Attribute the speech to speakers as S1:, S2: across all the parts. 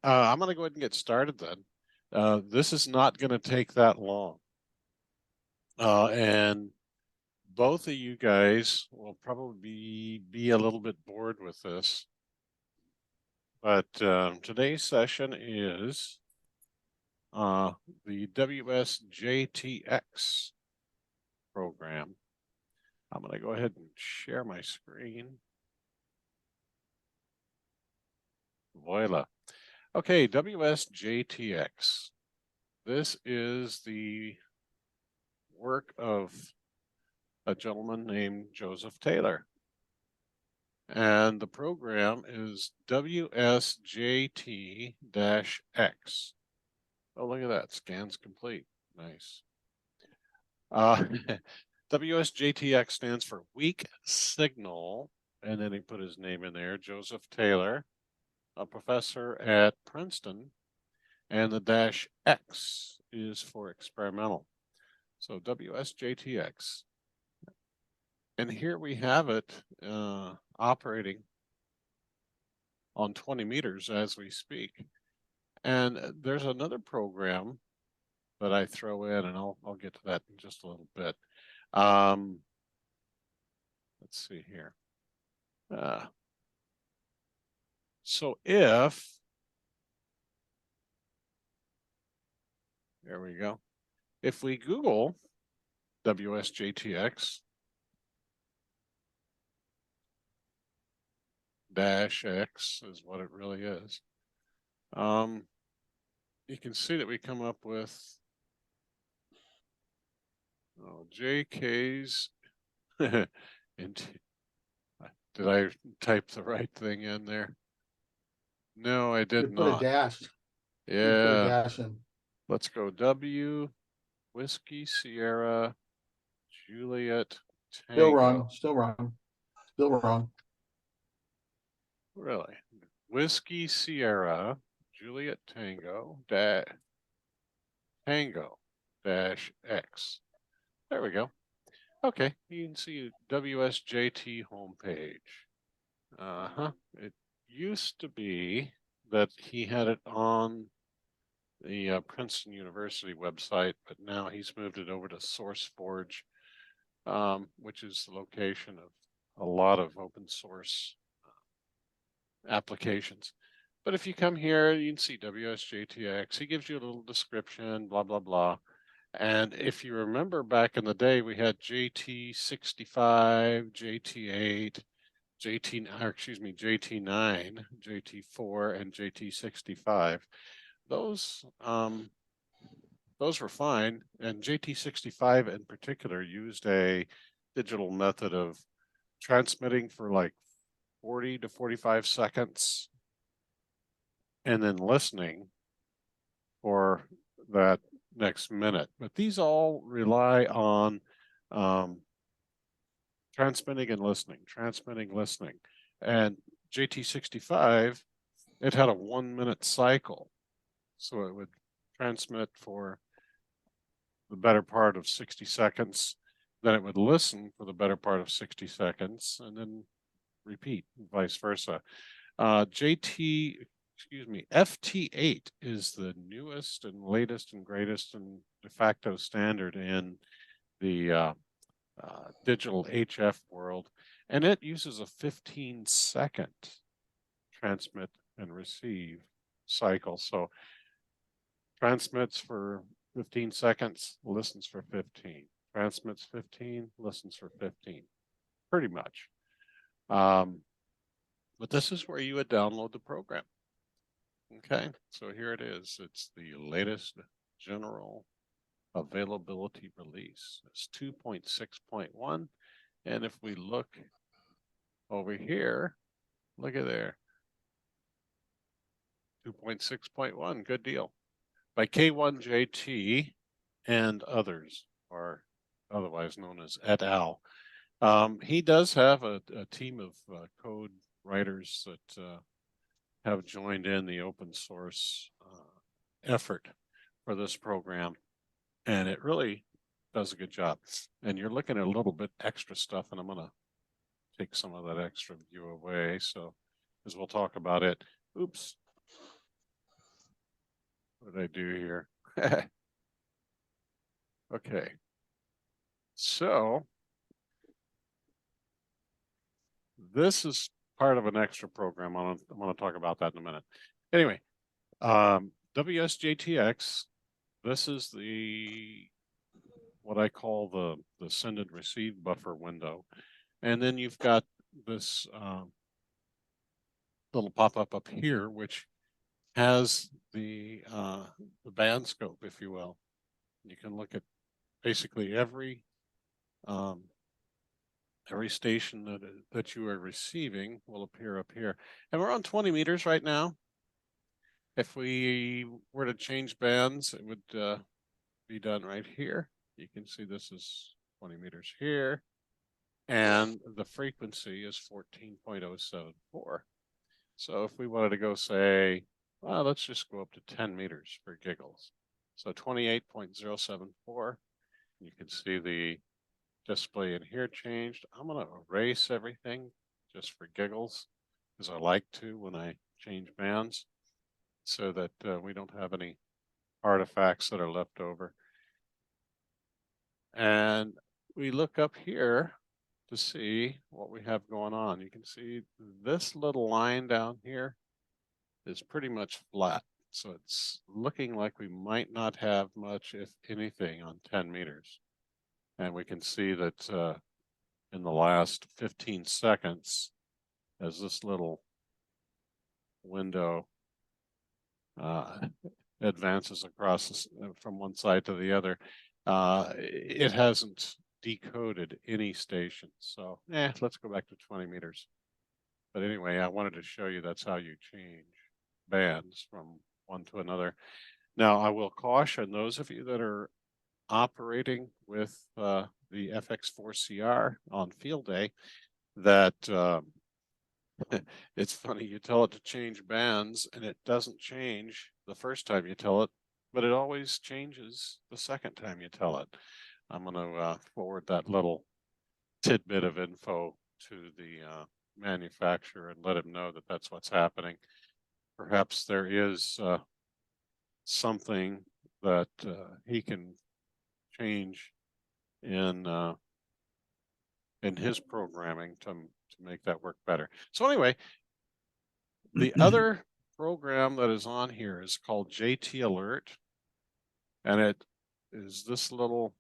S1: I'm going to go ahead and get started then. This is not going to take that long. And both of you guys will probably be a little bit bored with this. But today's session is the WSJT-X program. I'm going to go ahead and share my screen. Voila. Okay, WSJT-X. This is the work of a gentleman named Joseph Taylor. And the program is WSJT-X. Oh, look at that. Scans complete. Nice. WSJT-X stands for Weak Signal. And then he put his name in there, Joseph Taylor, a professor at Princeton. And the -X is for experimental. So WSJT-X. And here we have it operating on 20 meters as we speak. And there's another program that I throw in, and I'll get to that in just a little bit. Let's see here. So there we go. If we Google WSJT-X -X is what it really is. You can see that we come up with JK's. And did I type the right thing in there? No, I did not.
S2: You put a dash.
S1: Yeah.
S2: You put a dash in.
S1: Let's go W, Whiskey, Sierra, Juliet, Tango.
S2: Still wrong. Still wrong. Still wrong.
S1: Really? Whiskey, Sierra, Juliet, Tango, Tango -X. There we go. Okay, you can see WSJT homepage. It used to be that he had it on the Princeton University website, but now he's moved it over to SourceForge, which is the location of a lot of open source applications. But if you come here, you can see WSJT-X. He gives you a little description, blah, blah, blah. And if you remember back in the day, we had JT65, JT8, JT9, JT4, and JT65. Those were fine. And JT65 in particular used a digital method of transmitting for like 40 to 45 seconds and then listening for that next minute. But these all rely on transmitting and listening. And JT65, it had a 1 minute cycle. So it would transmit for the better part of 60 seconds. Then it would listen for the better part of 60 seconds and then repeat, vice versa. FT8 is the newest and latest and greatest and de facto standard in the digital HF world, and it uses a 15-second transmit and receive cycle. So transmits for 15 seconds, listens for 15. Transmits 15, listens for 15, pretty much. But this is where you would download the program. Okay, so here it is. It's the latest general availability release. It's 2.6.1. And if we look over here, look at there. 2.6.1, good deal. By K1JT and others, or otherwise known as et al. He does have a team of code writers that have joined in the open source effort for this program, and it really does a good job. And you're looking at a little bit extra stuff, and I'm going to take some of that extra view away, so as we'll talk about it. Oops. What did I do here? Okay. So this is part of an extra program. I'm going to talk about that in a minute. Anyway, WSJT-X, this is what I call the send and receive buffer window. And then you've got this little pop-up up here, which has the band scope, if you will. You can look at basically every station that you are receiving will appear up here. And we're on 20 meters right now. If we were to change bands, it would be done right here. You can see this is 20 meters here. And the frequency is 14.074. So if we wanted to go say, well, let's just go up to 10 meters for giggles. So 28.074. You can see the display in here changed. I'm going to erase everything just for giggles, because I like to when I change bands, so that we don't have any artifacts that are left over. And we look up here to see what we have going on. You can see this little line down here is pretty much flat. So it's looking like we might not have much, if anything, on 10 meters. And we can see that in the last 15 seconds, as this little window advances across from one side to the other, it hasn't decoded any station. So let's go back to 20 meters. But anyway, I wanted to show you that's how you change bands from one to another. Now, I will caution those of you that are operating with the FX4CR on field day that it's funny, you tell it to change bands and it doesn't change the first time you tell it, but it always changes the second time you tell it. I'm going to forward that little tidbit of info to the manufacturer and let him know that that's what's happening. Perhaps there is something that he can change in his programming to make that work better. So anyway, the other program that is on here is called JT Alert, and it is this little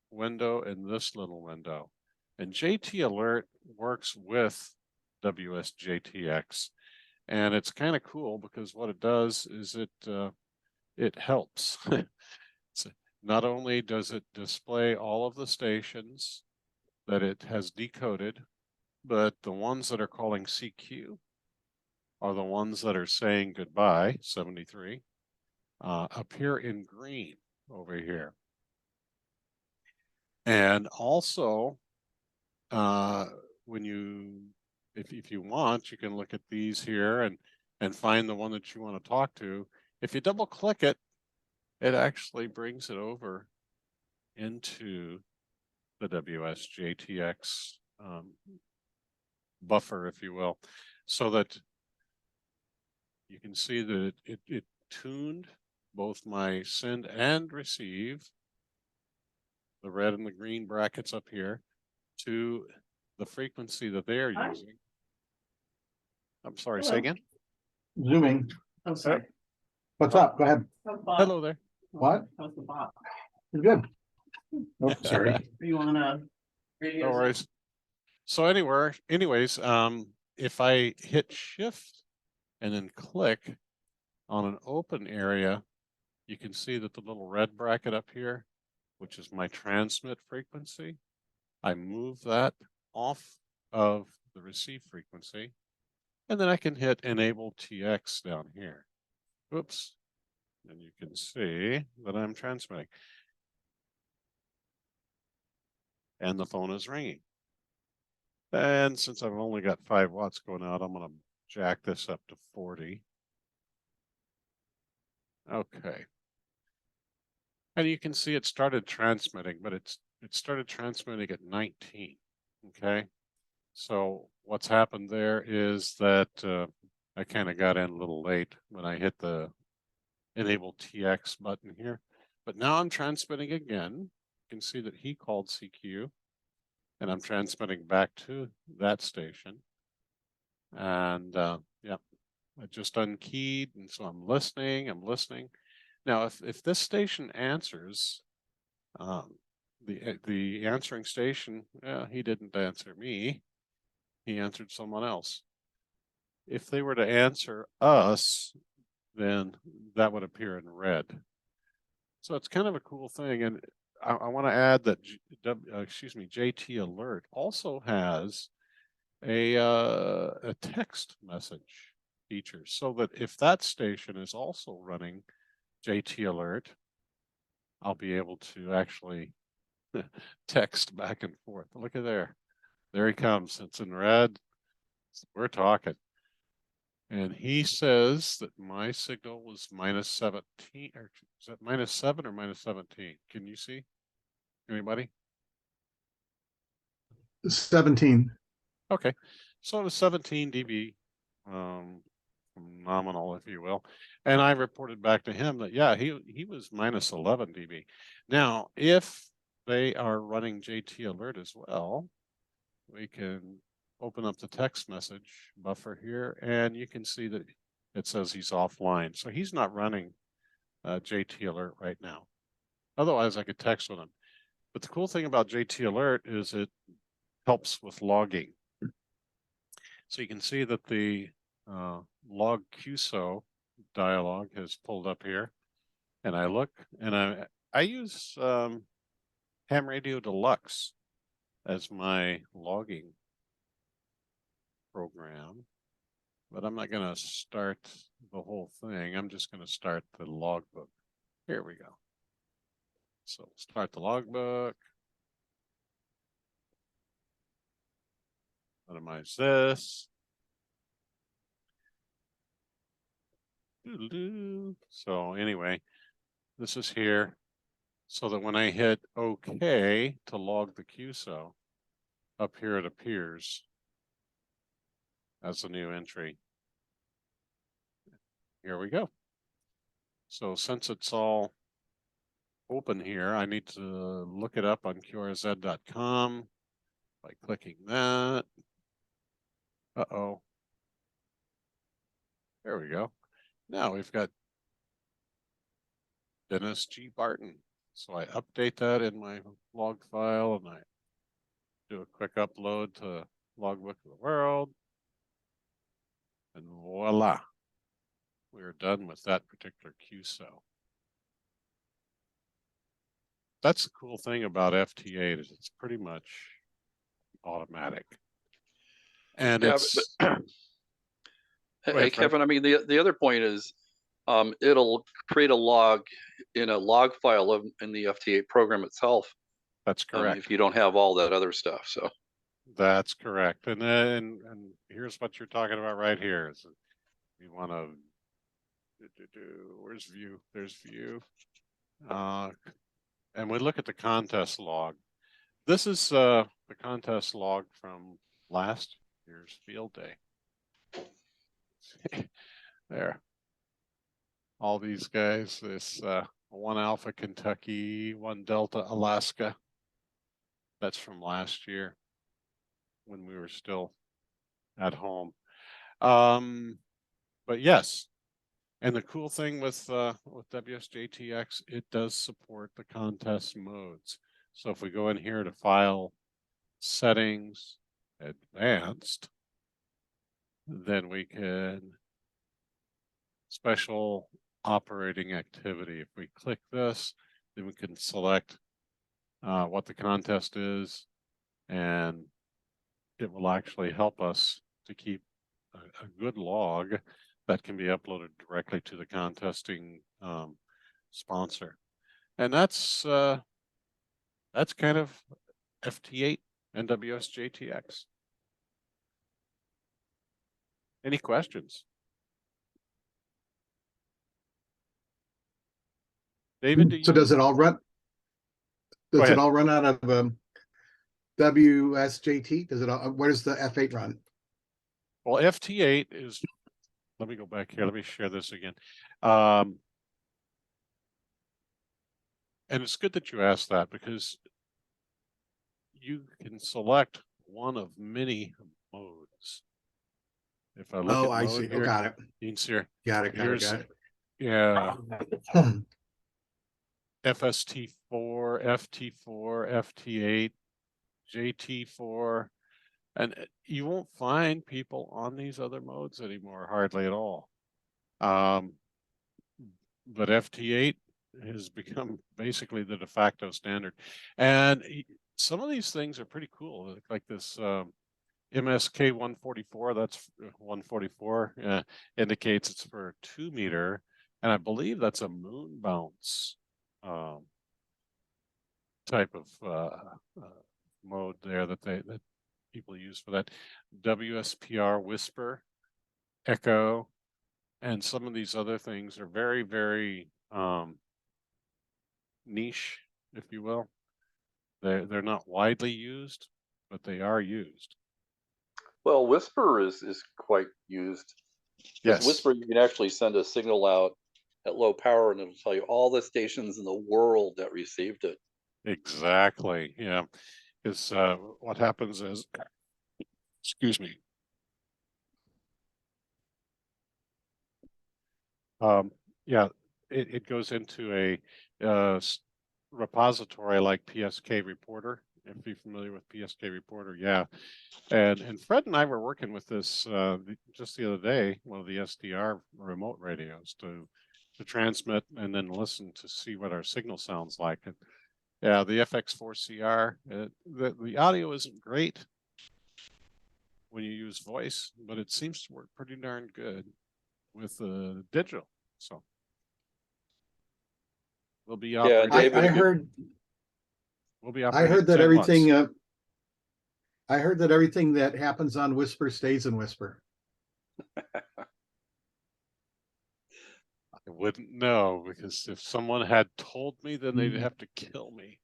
S1: window and this little window. And JT Alert works with WSJT-X, and it's kind of cool because what it does is it helps. So not only does it display all of the stations that it has decoded, but the ones that are calling CQ are the ones that are saying goodbye, 73, appear in green over here. And also, when if you want, you can look at these here and find the one that you want to talk to. If you double click it, it actually brings it over into the WSJT-X buffer, if you will, so that you can see that it tuned both my send and receive, the red and the green brackets up here, to the frequency that they are using. I'm sorry, say again?
S2: Zooming.
S3: I'm sorry.
S2: What's up? Go ahead.
S1: Hello there.
S2: What?
S3: How's the bot?
S2: You're good. Oh, sorry.
S3: Are you on a radio?
S1: No worries. So anyways, if I hit shift and then click on an open area, you can see that the little red bracket up here, which is my transmit frequency, I move that off of the receive frequency, and then I can hit enable TX down here. Oops. And you can see that I'm transmitting. And the phone is ringing. And since I've only got 5 watts going out, I'm going to jack this up to 40. Okay. And you can see it started transmitting, but it started transmitting at 19. Okay. So what's happened there is that I kind of got in a little late when I hit the enable TX button here. But now I'm transmitting again. You can see that he called CQ, and I'm transmitting back to that station. And yeah, I just unkeyed, and so I'm listening. Now, if this station answers, the answering station, he didn't answer me. He answered someone else. If they were to answer us, then that would appear in red. So it's kind of a cool thing. And I want to add that JT Alert also has a text message feature, so that if that station is also running JT Alert, I'll be able to actually text back and forth. Look at there. There he comes. It's in red. We're talking. And he says that my signal was minus 17, or is that minus 7 or minus 17? Can you see? Anybody?
S2: 17.
S1: Okay. So it was 17 dB, nominal, if you will. And I reported back to him that, yeah, he was minus 11 dB. Now, if they are running JT Alert as well, we can open up the text message buffer here, and you can see that it says he's offline. So he's not running JT Alert right now. Otherwise, I could text with him. But the cool thing about JT Alert is it helps with logging. So you can see that the log QSO dialog has pulled up here, and I look, and I use Ham Radio Deluxe as my logging program, but I'm not going to start the whole thing. I'm just going to start the logbook. Here we go. So start the logbook. Minimize this. So anyway, this is here, so that when I hit OK to log the QSO, up here it appears as a new entry. Here we go. So since it's all open here, I need to look it up on qrz.com by clicking that. Uh-oh. There we go. Now we've got Dennis G. Barton. So I update that in my log file, and I do a quick upload to Logbook of the World. And voila, we're done with that particular QSO. That's the cool thing about FT8 is it's pretty much automatic. And
S4: Yeah,
S1: it's
S4: Hey,
S1: ahead, Fred.
S4: Kevin, I mean, the other point is, it'll create a log in a log file in the FT8 program itself.
S1: That's correct.
S4: If you don't have all that other stuff, so.
S1: That's correct. And then, and here's what you're talking about right here. Is you want to where's view? There's view. And we look at the contest log. This is the contest log from last year's field day. There. All these guys, this 1 Alpha Kentucky, 1 Delta Alaska. That's from last year when we were still at home. But yes, and the cool thing with WSJT-X, it does support the contest modes. So if we go in here to File, Settings, Advanced, then we can Special Operating Activity. If we click this, then we can select what the contest is, and it will actually help us to keep a good log that can be uploaded directly to the contesting sponsor. And that's kind of FT8 and WSJT-X. Any questions? David, do you?
S2: So does it all run?
S1: Go
S2: Does
S1: ahead.
S2: it all run out of WSJT? Does it all? Where does the F8 run?
S1: Well, FT8 is. Let me go back here. Let me share this again. And it's good that you asked that, because you can select one of many modes. If I look
S2: Oh,
S1: at
S2: I
S1: mode
S2: see. Oh,
S1: here,
S2: got it.
S1: you can see here,
S2: Got it. Got it.
S1: here's,
S2: Got it.
S1: yeah, FST4, FT4, FT8, JT4, and you won't find people on these other modes anymore, hardly at all. But FT8 has become basically the de facto standard, and some of these things are pretty cool, like this MSK 144. That's 144 indicates it's for 2 meter, and I believe that's a moon bounce type of mode there that people use for that. WSPR whisper, echo, and some of these other things are very, very niche, if you will. They're not widely used, but they are used.
S4: Well, Whisper is quite used. Because
S1: Yes,
S4: Whisper, you can actually send a signal out at low power, and it'll tell you all the stations in the world that received it.
S1: exactly. Yeah, because what happens is, excuse me. Yeah, it goes into a repository like PSK Reporter. If you're familiar with PSK Reporter, yeah. And Fred and I were working with this just the other day, one of the SDR remote radios to transmit and then listen to see what our signal sounds like. And yeah, the FX4CR, the audio isn't great when you use voice, but it seems to work pretty darn good with digital. So we'll be
S4: Yeah,
S1: operating.
S4: David,
S2: I heard.
S1: We'll be
S2: I
S1: operating
S2: heard that
S1: 10 watts.
S2: everything. I heard that everything that happens on Whisper stays in Whisper.
S1: I wouldn't know, because if someone had told me, then they'd
S2: Mm.
S1: have to kill me.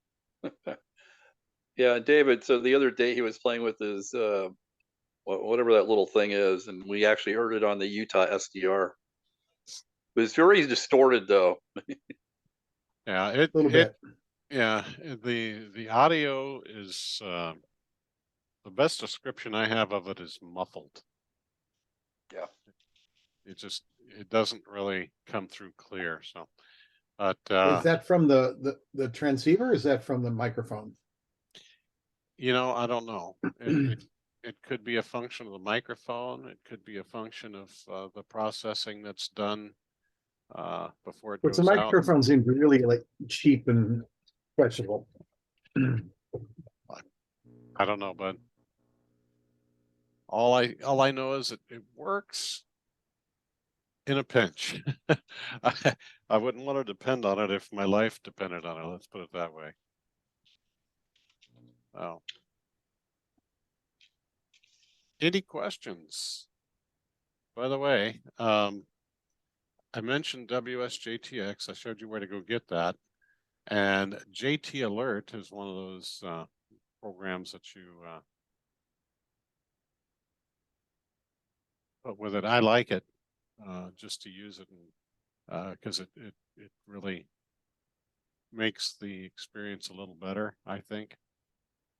S4: yeah, David. So the other day he was playing with his whatever that little thing is, and we actually heard it on the Utah SDR. It was very distorted, though.
S1: Yeah,
S2: A little bit.
S1: yeah, the audio is the best description I have of it is muffled.
S4: Yeah.
S1: It doesn't really come through clear. So, but
S2: Is that from the transceiver? Or is that from the microphone?
S1: I don't know. It could be a function of the microphone. It could be a function of the processing that's done before it
S2: Which the
S1: goes out.
S2: microphone seems really like cheap and questionable.
S1: I don't know, but all I know is it works in a pinch. I wouldn't want to depend on it if my life depended on it. Let's put it that way. Oh. Any questions? By the way, I mentioned WSJT-X. I showed you where to go get that. And JT Alert is one of those programs that you put with it. I like it just to use it, because it really makes the experience a little better, I think.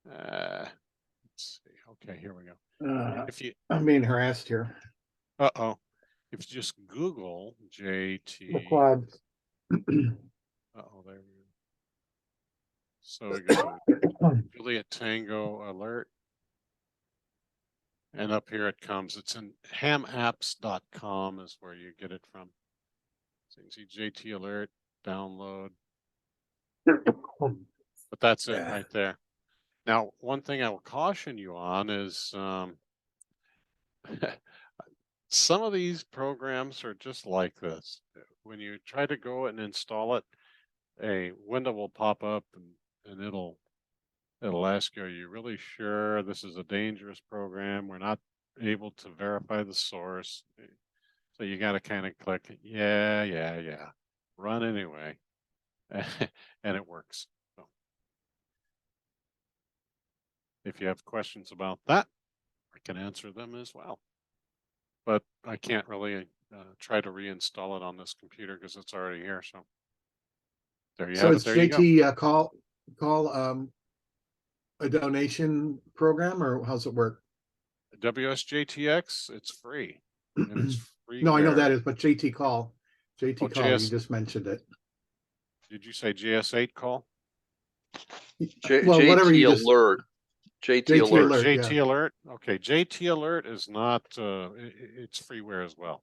S1: Let's see. Okay, here we go. If you
S2: I'm being harassed here.
S1: if you just Google
S2: The
S1: JT.
S2: quad.
S1: There we go. So we go to Juliet Tango Alert. And up here it comes. It's in hamapps.com is where you get it from. So you can see JT Alert, download. But that's it right there. Now, one thing I will caution you on is some of these programs are just like this. When you try to go and install it, a window will pop up and it'll ask you, are you really sure this is a dangerous program? We're not able to verify the source. So you got to kind of click, yeah, run anyway. And it works. So if you have questions about that, I can answer them as well. But I can't really try to reinstall it on this computer because it's already here. So There you
S2: So
S1: have it.
S2: it's
S1: There you go.
S2: JT call a donation program, or how's it work?
S1: WSJT-X, it's free. And it's free.
S2: No, I know that
S1: where?
S2: is, but JT call,
S1: Oh,
S2: JT call, you
S1: JS,
S2: just mentioned it.
S1: did you say JS8 call?
S2: Well, whatever
S4: JT
S2: you just,
S4: alert. JT
S2: JT
S4: alert.
S2: alert.
S1: JT
S2: yeah.
S1: Alert. Okay, JT Alert is not. It's freeware as well.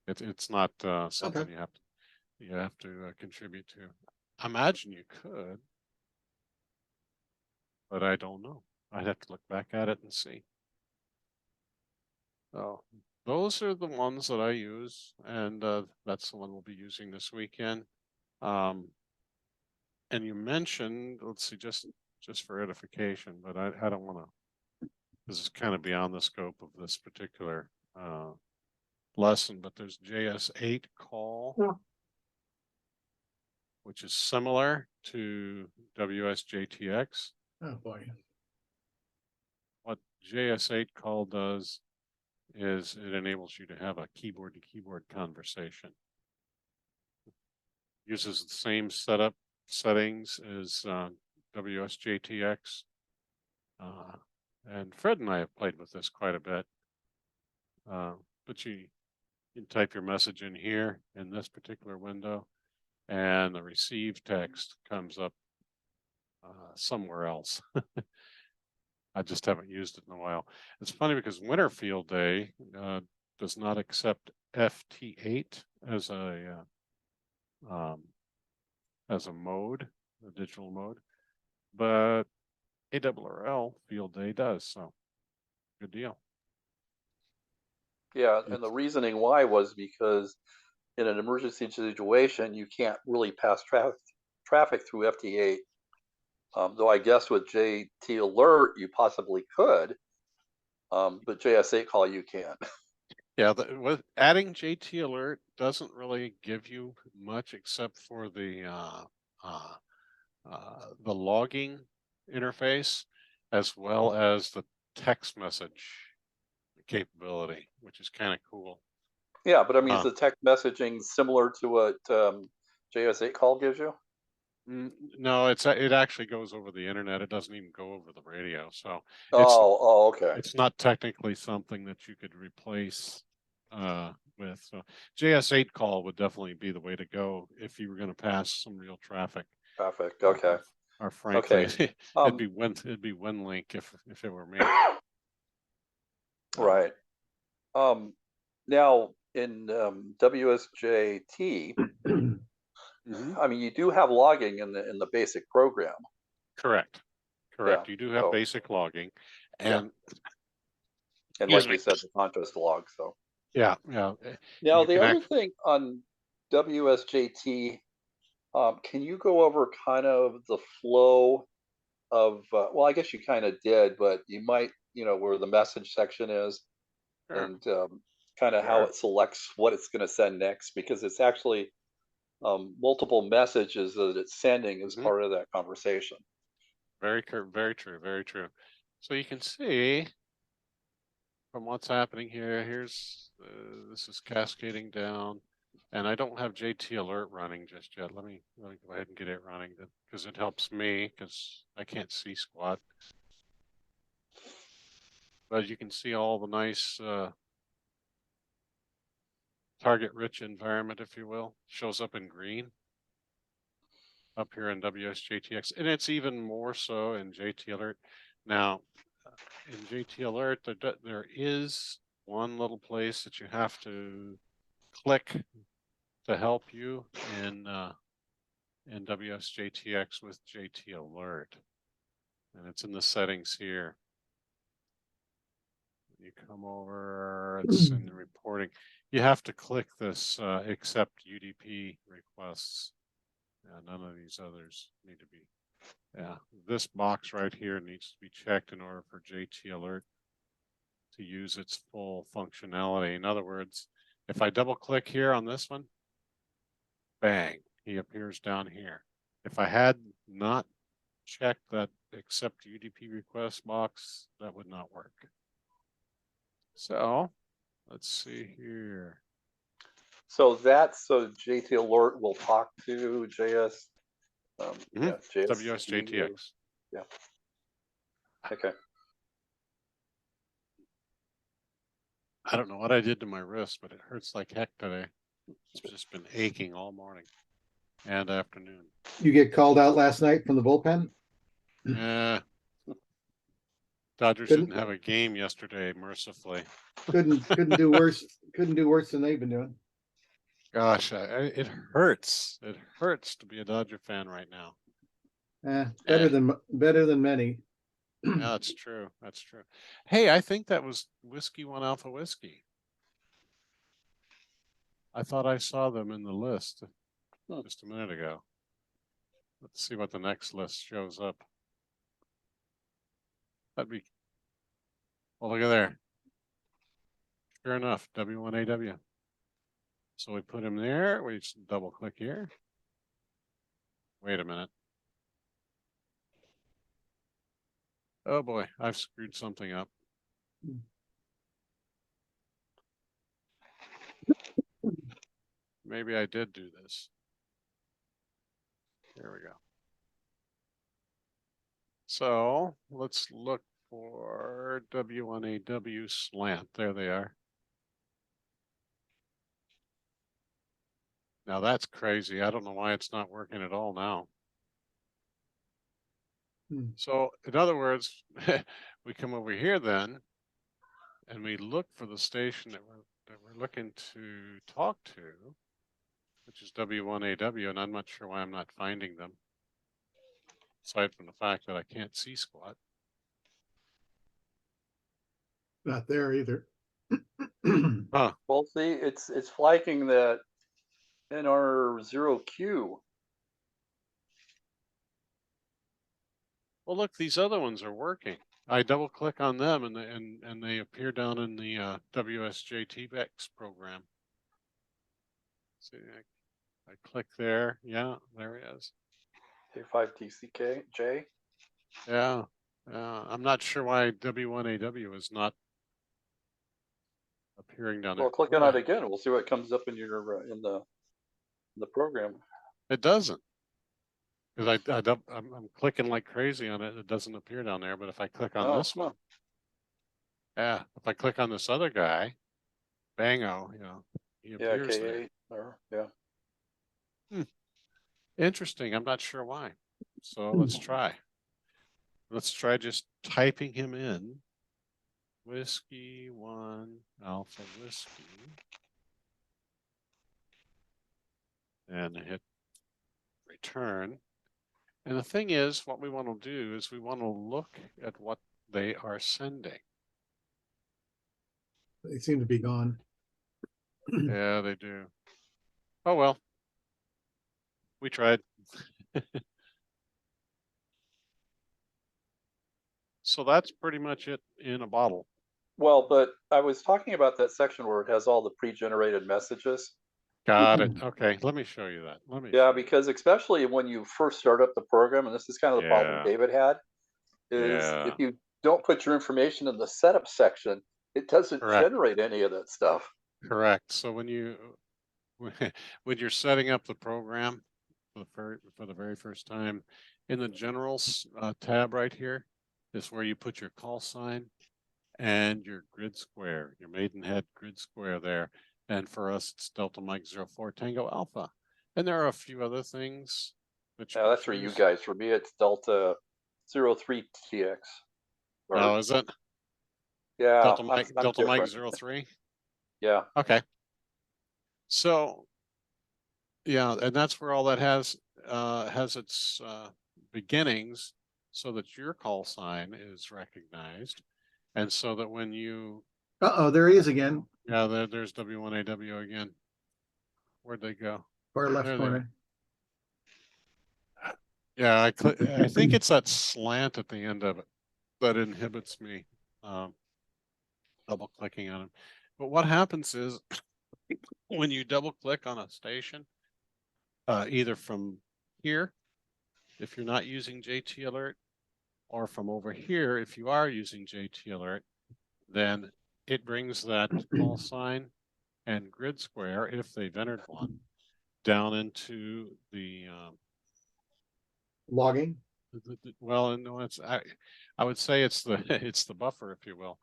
S1: It's not something
S2: Okay.
S1: you have to contribute to. I imagine you could, but I don't know. I'd have to look back at it and see. So those are the ones that I use, and that's the one we'll be using this weekend. And you mentioned, let's see, just for edification, but I don't want to. This is kind of beyond the scope of this particular lesson, but there's JS8 call, which is similar to WSJT-X.
S2: Oh boy.
S1: What JS8 call does is it enables you to have a keyboard to keyboard conversation. Uses the same settings as WSJT-X. And Fred and I have played with this quite a bit. But you can type your message in here in this particular window, and the receive text comes up somewhere else. I just haven't used it in a while. It's funny because Winterfield Day does not accept FT8 as a mode, a digital mode, but ARRL Field Day does. So good deal.
S4: Yeah, and the reasoning why was because in an emergency situation, you can't really pass traffic through FT8. Though I guess with JT alert, you possibly could, but JS8 call you can't.
S1: Yeah, with adding JT alert doesn't really give you much except for the logging interface, as well as the text message capability, which is kind of cool.
S4: Yeah, but I mean, is the text messaging similar to what JS8 call gives you?
S1: No, it actually goes over the internet. It doesn't even go over the radio. So
S4: okay.
S1: It's not technically something that you could replace with. So JS8 call would definitely be the way to go if you were going to pass some real traffic.
S4: Traffic, okay.
S1: Or frankly,
S4: Okay.
S1: it'd be WinLink if it were me.
S4: Right. Now in WSJT, I mean, you do have logging in the basic program.
S1: Correct.
S4: Yeah,
S1: You do have basic logging, and
S4: and like you said, the contrast log. So
S1: yeah.
S4: Now the other thing on WSJT, can you go over kind of the flow of? Well, I guess you kind of did, but you might, where the message section is, and kind of how it selects what it's going to send next, because it's actually multiple messages that it's sending as part of that conversation.
S1: Very true. So you can see from what's happening here. Here's this is cascading down, and I don't have JT alert running just yet. Let me go ahead and get it running because it helps me because I can't see squat. But you can see all the nice target-rich environment, if you will, shows up in green up here in WSJT-X, and it's even more so in JT Alert. Now, in JT Alert, there is one little place that you have to click to help you in WSJT-X with JT Alert, and it's in the settings here. You come over, it's in the reporting. You have to click this accept UDP requests. None of these others need to be. Yeah, this box right here needs to be checked in order for JT Alert to use its full functionality. In other words, if I double click here on this one, bang, he appears down here. If I had not checked that accept UDP request box, that would not work. So let's see here.
S4: So JT Alert will talk to JS Yeah, JS.
S1: WSJT-X.
S4: Okay.
S1: I don't know what I did to my wrist, but it hurts like heck today. It's just been aching all morning and afternoon.
S2: You get called out last night from the bullpen?
S1: Yeah. Dodgers
S2: Couldn't-
S1: didn't have a game yesterday, mercifully.
S2: Couldn't do worse. Couldn't do worse than they've been doing.
S1: Gosh, it hurts. It hurts to be a Dodger fan right now.
S2: Better than many.
S1: Yeah, that's true. That's true. Hey, I think that was Whiskey One Alpha Whiskey. I thought I saw them in the list just a minute ago. Let's see what the next list shows up. That'd be. Well, look at there. Sure enough, W1AW. So we put him there. We just double click here. Wait a minute. Oh boy, I've screwed something up. Maybe I did do this. There we go. So let's look for W1AW slant. There they are. Now that's crazy. I don't know why it's not working at all now. So in other words, we come over here then, and we look for the station that we're looking to talk to, which is W1AW, and I'm not sure why I'm not finding them. Aside from the fact that I can't see squat.
S2: Not there either.
S1: Huh.
S4: Well, see, it's flagging that NR0Q.
S1: Well, look, these other ones are working. I double click on them and they appear down in the WSJT-X program. See, I click there. Yeah, there he is.
S4: K5TCKJ.
S1: Yeah. I'm not sure why W1AW is not appearing down there.
S4: Well, click on it again. We'll see what comes up in your in the program.
S1: It doesn't. Because I'm clicking like crazy on it. It doesn't appear down there. But if I click on this one, yeah. If I click on this other guy, bango, he appears there.
S4: K8. Yeah.
S1: Interesting. I'm not sure why. So let's try. Let's try just typing him in. Whiskey 1 Alpha Whiskey. And hit return. And the thing is, what we want to do is we want to look at what they are sending.
S2: They seem to be gone.
S1: Yeah, they do. Oh, well. We tried. So that's pretty much it in a bottle.
S4: Well, but I was talking about that section where it has all the pre-generated messages.
S1: Got it. Okay, let me show you that.
S4: Yeah, because especially when you first start up the program, and this is kind of the problem David had, is if you don't put your information in the setup section, it doesn't generate any of that stuff.
S1: Correct. So when you're setting up the program for the very first time, in the generals tab right here is where you put your call sign and your grid square, your Maidenhead grid square there. And for us, it's Delta Mike 04 Tango Alpha. And there are a few other things.
S4: Yeah, that's for you guys. For me, it's Delta 03TX.
S1: Oh, is it?
S4: Yeah.
S1: Delta Mike 03?
S4: Yeah.
S1: Okay. So, yeah, and that's where all that has its beginnings, so that your call sign is recognized. And so that when you...
S2: Uh-oh, there he is again.
S1: Yeah, there's W1AW again. Where'd they go?
S2: Far left corner.
S1: Yeah, I think it's that slant at the end of it that inhibits me double clicking on it. But what happens is when you double click on a station, either from here, if you're not using JT Alert, or from over here, if you are using JT Alert, then it brings that call sign and grid square, if they've entered one, down into the
S2: logging?
S1: Well, no, I would say it's the it's the buffer, if you will.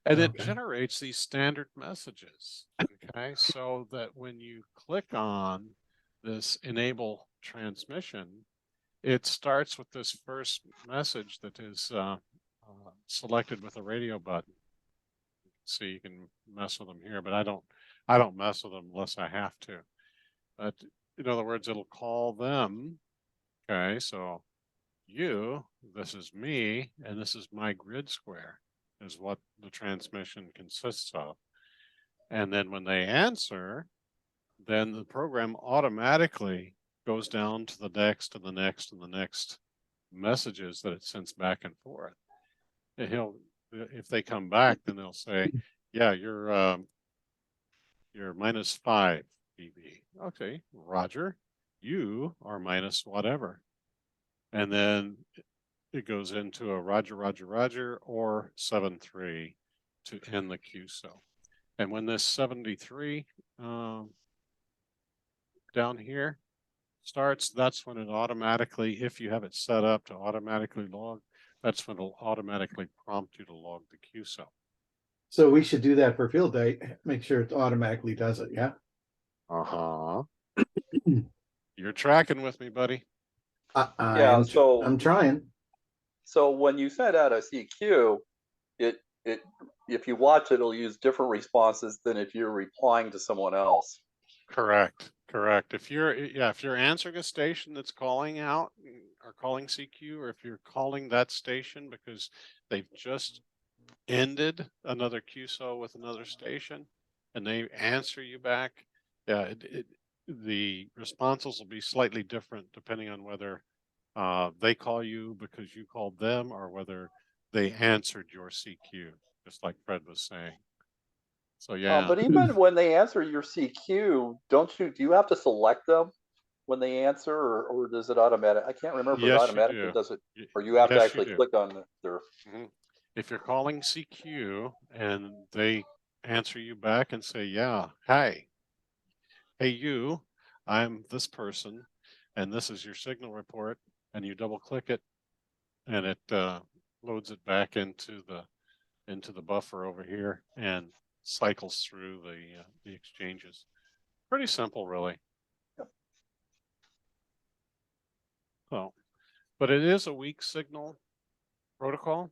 S1: And it
S2: Okay.
S1: generates these standard messages. Okay, so that when you click on this enable transmission, it starts with this first message that is selected with a radio button. So you can mess with them here, but I don't mess with them unless I have to. But in other words, it'll call them. Okay, so this is me, and this is my grid square, is what the transmission consists of. And then when they answer, then the program automatically goes down to the next and the next and the next messages that it sends back and forth. And if they come back, then they'll say, yeah, you're -5 dB. Okay, Roger, you are minus whatever. And then it goes into a Roger, Roger, Roger, or 7-3 to end the QSO. And when this 73 down here starts, that's when it automatically, if you have it set up to automatically log, that's when it'll automatically prompt you to log the QSO.
S2: So we should do that for field day, make sure it automatically does it, yeah?
S1: Uh-huh. You're tracking with me, buddy.
S4: Yeah, so
S2: I'm trying.
S4: So when you send out a CQ, it if you watch it, it'll use different responses than if you're replying to someone else.
S1: Correct. If you're answering a station that's calling out or calling CQ, or if you're calling that station because they've just ended another QSO with another station and they answer you back, yeah, the responses will be slightly different depending on whether they call you because you called them or whether they answered your CQ, just like Fred was saying. So yeah.
S4: But even when they answer your CQ, do you have to select them when they answer, or does it automatic? I can't remember if it
S1: Yes, you
S4: automatically
S1: do.
S4: does it, or you have to
S1: Yes, you
S4: actually
S1: do.
S4: click on their.
S1: If you're calling CQ and they answer you back and say, yeah, hey you, I'm this person, and this is your signal report, and you double click it, and it loads it back into the buffer over here and cycles through the exchanges. Pretty simple, really.
S4: Yep.
S1: So, but it is a weak signal protocol,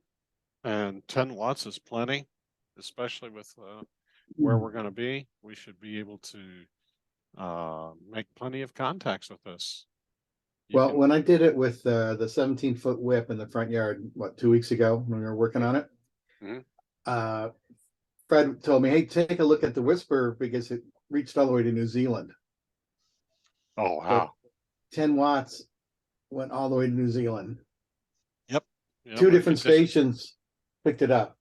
S1: and 10 watts is plenty, especially with where we're going to be. We should be able to make plenty of contacts with this.
S2: Well, when I did it with the 17-foot whip in the front yard, 2 weeks ago when we were working on it, Fred told me, hey, take a look at the whisper because it reached all the way to New Zealand.
S1: Oh, wow.
S2: So 10 watts went all the way to New Zealand.
S1: Yep.
S2: Two different stations picked it up.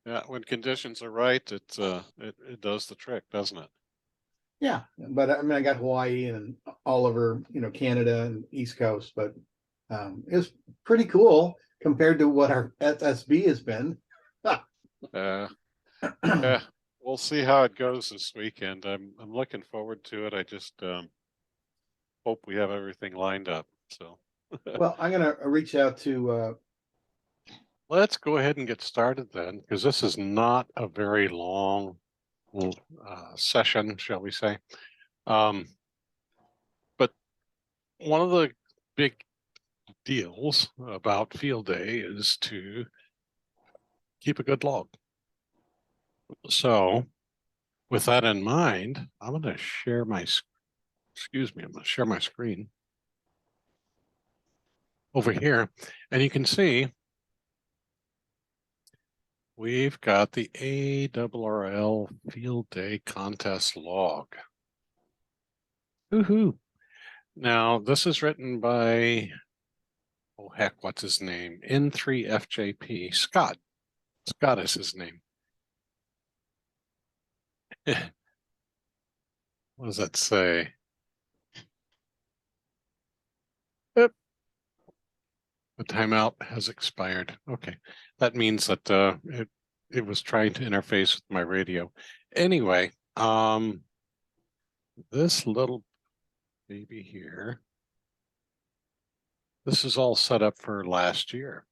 S1: Yeah, when conditions are right, it does the trick, doesn't it?
S2: Yeah, but I mean, I got Hawaii and all over, Canada and East Coast, but it was pretty cool compared to what our FSB has been.
S1: Yeah, we'll see how it goes this weekend. I'm looking forward to it. I just hope we have everything lined up. So,
S2: well, I'm gonna reach out to.
S1: Let's go ahead and get started then, because this is not a very long session, shall we say. But one of the big deals about field day is to keep a good log. So with that in mind, I'm going to share my, I'm going to share my screen over here, and you can see we've got the ARRL field day contest log. Woohoo! Now, this is written by, oh heck, what's his name? N3FJP, Scott. Scott is his name. What does that say? Yep. The timeout has expired. Okay, that means that it was trying to interface with my radio. Anyway, this little baby here, This is all set up for last year.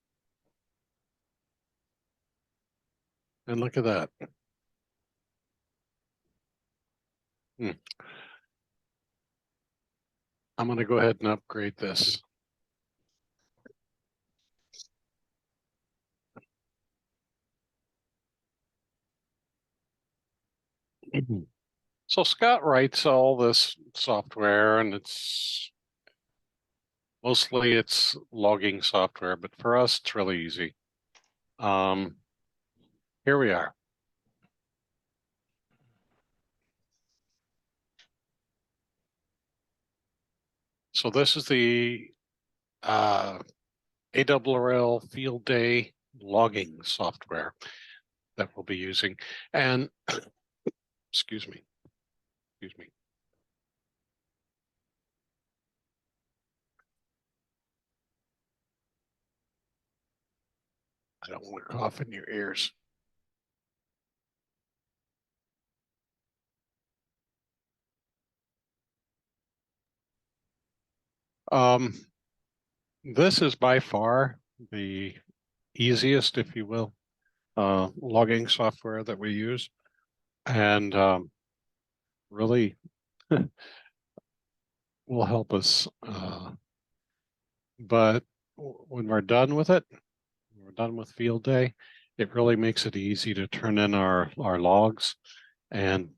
S1: And look at that. I'm going to go ahead and upgrade this. So Scott writes all this software, and mostly it's logging software, but for us it's really easy. Here we are. So this is the ARRL field day logging software that we'll be using. And excuse me. I don't want to cough in your ears. This is by far the easiest, if you will, logging software that we use, and really will help us. But when we're done with it, when we're done with field day, it really makes it easy to turn in our logs and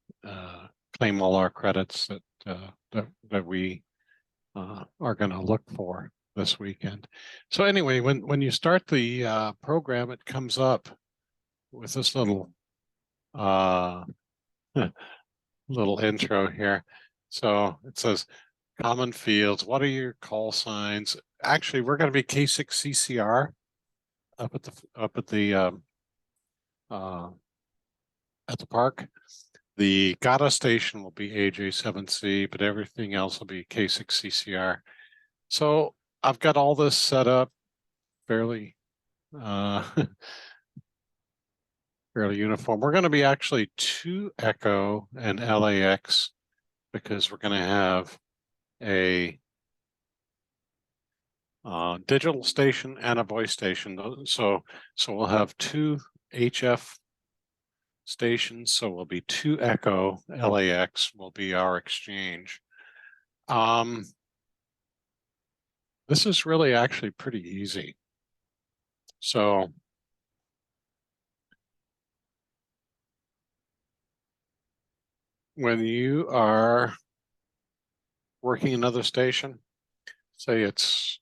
S1: claim all our credits that we are going to look for this weekend. So anyway, when you start the program, it comes up with this little little intro here. So it says common fields. What are your call signs? Actually, we're going to be K6CCR up at the park. The GATA station will be AJ7C, but everything else will be K6CCR. So I've got all this set up fairly fairly uniform. We're going to be actually 2 Echo and LAX because we're going to have a digital station and a voice station. So we'll have 2 HF stations. So we'll be 2 Echo. LAX will be our exchange. This is really actually pretty easy. So when you are working another station, say it's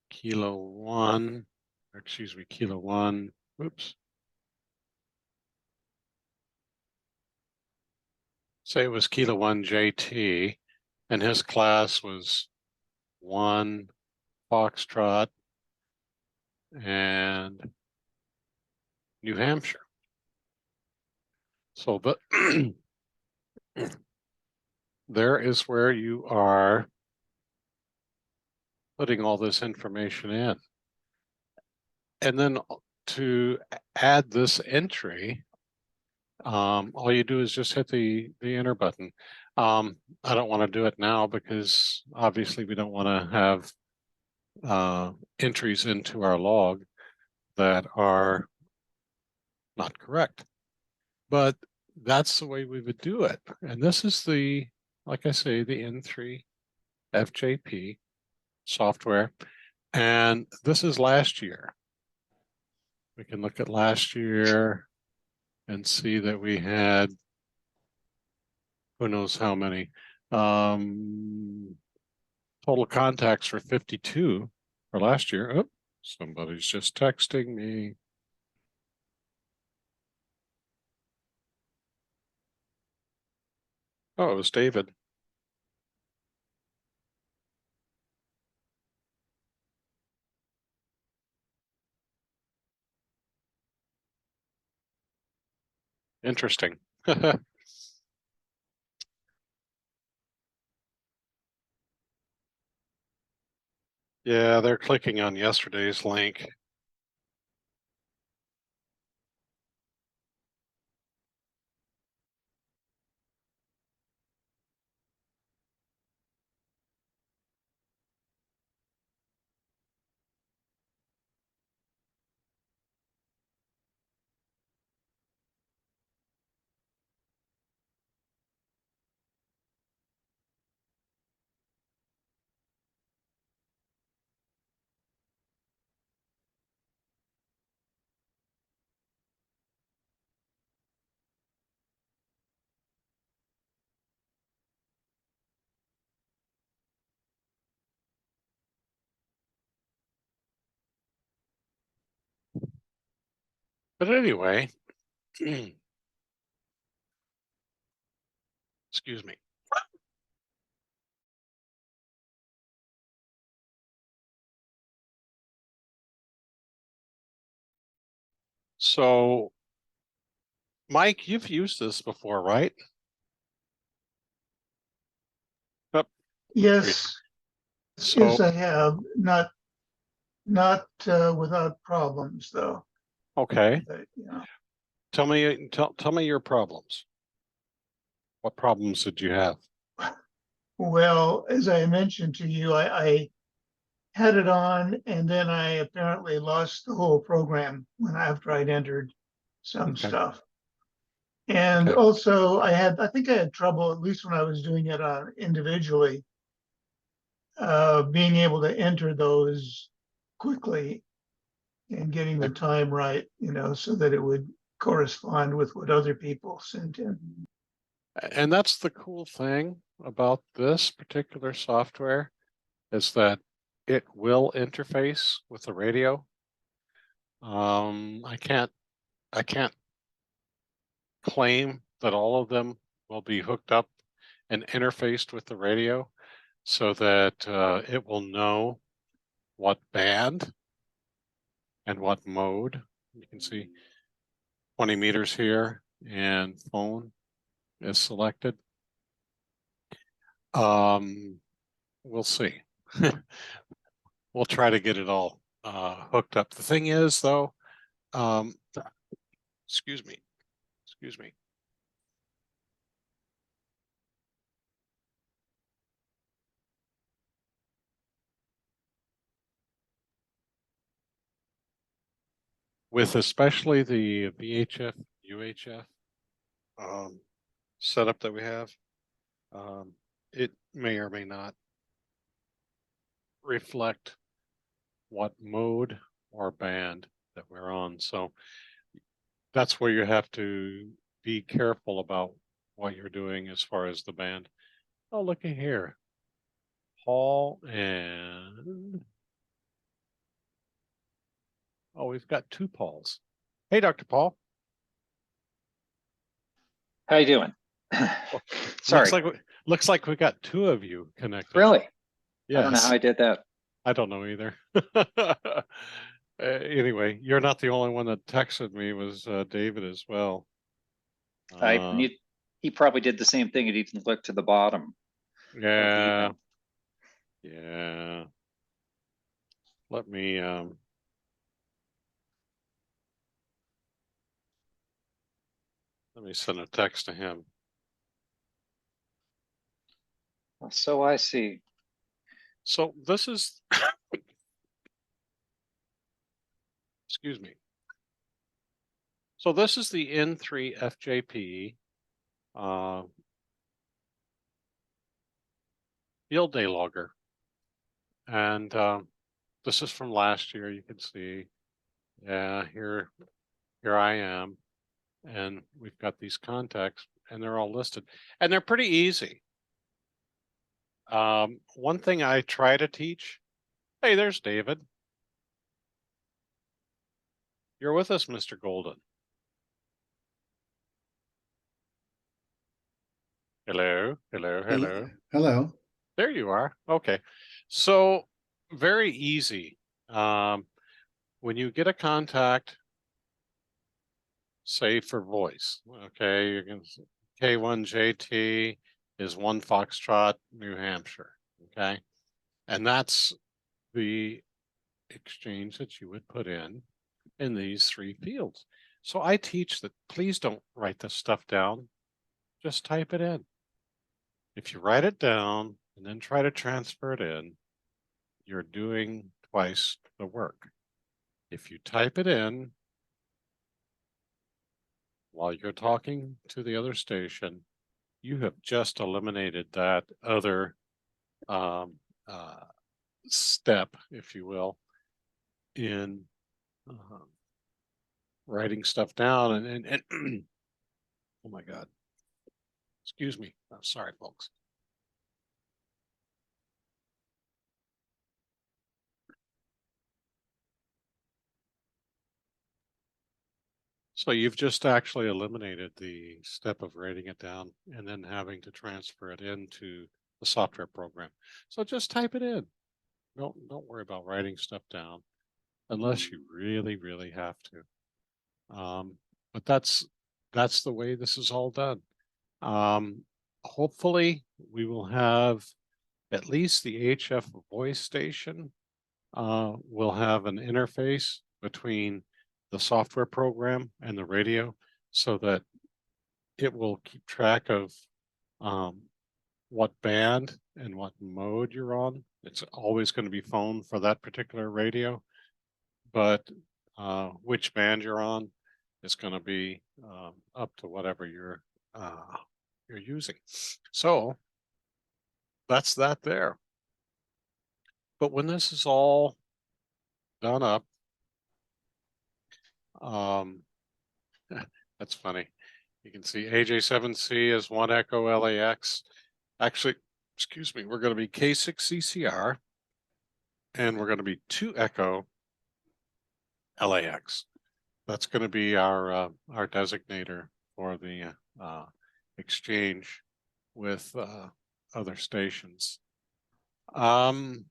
S1: Kilo 1, Kilo 1, oops. Say it was Kilo 1 JT, and his class was 1 Foxtrot and New Hampshire. So, but there is where you are putting all this information in. And then to add this entry, all you do is just hit the enter button. I don't want to do it now because obviously we don't want to have entries into our log that are not correct. But that's the way we would do it. And this is the, like I say, the N3 FJP software. And this is last year. We can look at last year and see that we had, who knows how many, total contacts for 52 for last year. Oh, somebody's just texting me. Oh, it was David. Interesting. Yeah, they're clicking on yesterday's link. But anyway, excuse me. So, Mike, you've used this before, right? Yep.
S5: Yes,
S1: So,
S5: yes, I have, not without problems though.
S1: okay.
S5: But, you know,
S1: Tell me your problems. What problems did you have?
S5: well, as I mentioned to you, I had it on and then I apparently lost the whole program after I'd entered some
S1: Okay.
S5: stuff. And
S1: Okay.
S5: also I think I had trouble, at least when I was doing it individually, being able to enter those quickly and getting the time right, so that it would correspond with what other people sent in.
S1: And that's the cool thing about this particular software is that it will interface with the radio. I can't claim that all of them will be hooked up and interfaced with the radio so that it will know what band and what mode. You can see 20 meters here and phone is selected. We'll see. We'll try to get it all hooked up. The thing is, though, excuse me, excuse me. With especially the VHF, UHF setup that we have, it may or may not reflect what mode or band that we're on. So that's where you have to be careful about what you're doing as far as the band. Oh, looky here. Paul and oh, we've got two Pauls. Hey, Dr. Paul.
S6: How you doing? Sorry.
S1: Looks like we got two of you connected.
S6: Really?
S1: Yes.
S6: I don't know how I did that.
S1: I don't know either. Anyway, you're not the only one that texted me. It was David as well.
S6: He probably did the same thing. It even clicked to the bottom.
S1: Yeah. Yeah. Let me send a text to him.
S6: So I see.
S1: So this is excuse me. So this is the N3 FJP field day logger. And this is from last year. You can see, yeah, here I am. And we've got these contacts and they're all listed and they're pretty easy. One thing I try to teach, hey, there's David. You're with us, Mr. Golden. Hello, hello, hello.
S2: Hello.
S1: There you are. Okay. So very easy. When you get a contact, say for voice, okay, you can K1JT is 1 Foxtrot, New Hampshire. Okay. And that's the exchange that you would put in these three fields. So I teach that please don't write this stuff down. Just type it in. If you write it down and then try to transfer it in, you're doing twice the work. If you type it in while you're talking to the other station, you have just eliminated that other step, if you will, in writing stuff down and oh my God. Excuse me. I'm sorry, folks. So you've just actually eliminated the step of writing it down and then having to transfer it into the software program. So just type it in. Don't worry about writing stuff down unless you really, really have to. But that's the way this is all done. Hopefully we will have at least the HF voice station will have an interface between the software program and the radio so that it will keep track of what band and what mode you're on. It's always going to be phone for that particular radio, but which band you're on is going to be up to whatever you're using. So that's that there. But when this is all done up, that's funny. You can see AJ7C is 1 echo LAX. Actually, excuse me, we're going to be K6CCR and we're going to be 2 echo LAX. That's going to be our designator for the exchange with other stations. And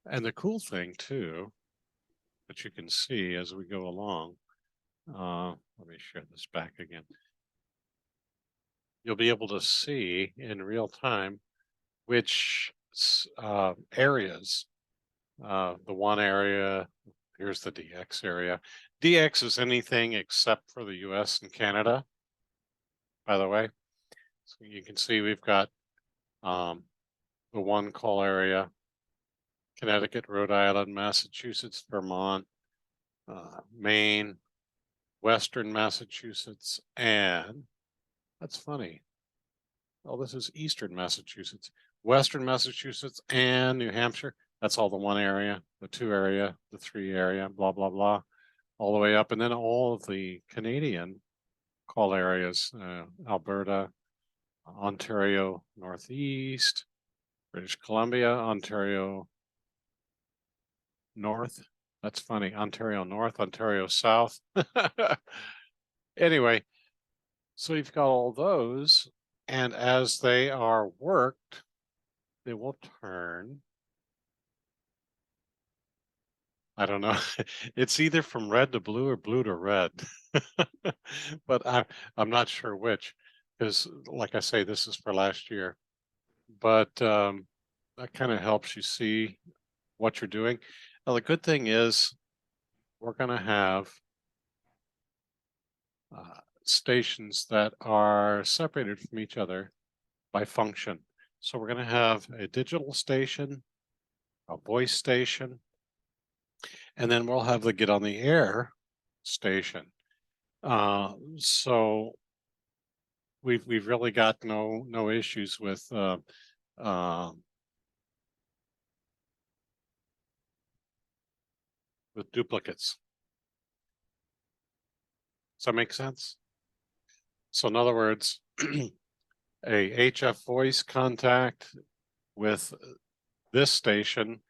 S1: the cool thing too, that you can see as we go along, let me share this back again. You'll be able to see in real time which areas, the one area, here's the DX area. DX is anything except for the US and Canada, by the way. So you can see we've got the one call area, Connecticut, Rhode Island, Massachusetts, Vermont, Maine, Western Massachusetts, and that's funny. Oh, this is Eastern Massachusetts, Western Massachusetts, and New Hampshire. That's all the one area, the 2 area, the 3 area, blah, blah, blah, all the way up. And then all of the Canadian call areas, Alberta, Ontario, Northeast, British Columbia, Ontario North. That's funny. Ontario North, Ontario South. Anyway, so you've got all those, and as they are worked, they will turn. I don't know. It's either from red to blue or blue to red, but I'm not sure which, because like I say, this is for last year. But that kind of helps you see what you're doing. Now, the good thing is we're going to have stations that are separated from each other by function. So we're going to have a digital station, a voice station, and then we'll have the get on the air station. So we've really got no issues with duplicates. Does that make sense? So in other words, a HF voice contact with this station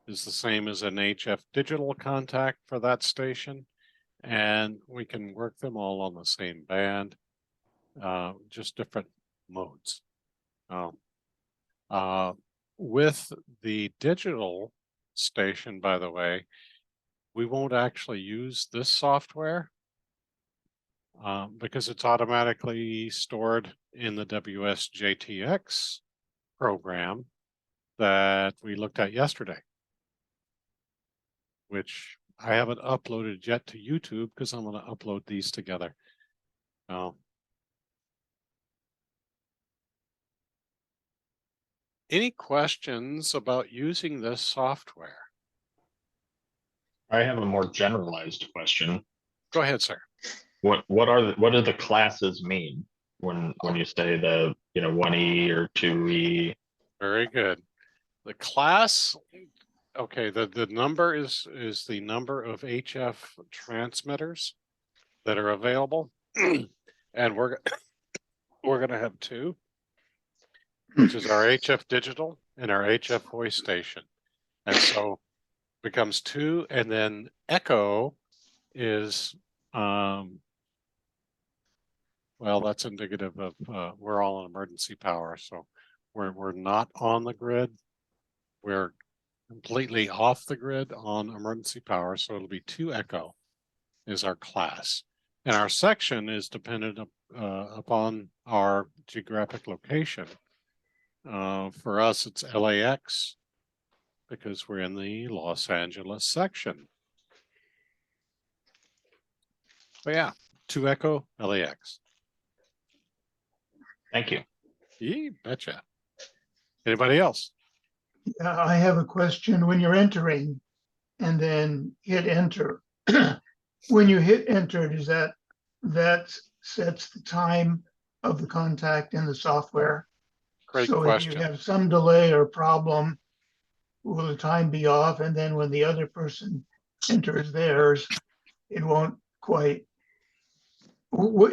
S1: is the same as an HF digital contact for that station, and we can work them all on the same band, just different modes. With the digital station, by the way, we won't actually use this software because it's automatically stored in the WSJT-X program that we looked at yesterday, which I haven't uploaded yet to YouTube because I'm going to upload these together. Any questions about using this software?
S7: I have a more generalized question.
S1: Go ahead, sir.
S7: What do the classes mean when you say the 1E or 2E?
S1: Very good. The class, okay, the number is the number of HF transmitters that are available. And we're going to have 2, which is our HF digital and our HF voice station. And so becomes 2, and then echo is, well, that's indicative of, we're all on emergency power, so we're not on the grid. We're completely off the grid on emergency power, so it'll be 2 echo is our class. And our section is dependent upon our geographic location. For us, it's LAX because we're in the Los Angeles section. But yeah, 2 echo LAX.
S7: Thank you.
S1: You betcha. Anybody else?
S5: I have a question. When you're entering and then hit enter, when you hit enter, does that sets the time of the contact in the software?
S1: Great
S5: So if you
S1: question.
S5: have some delay or problem, will the time be off? And then when the other person enters theirs, it won't quite.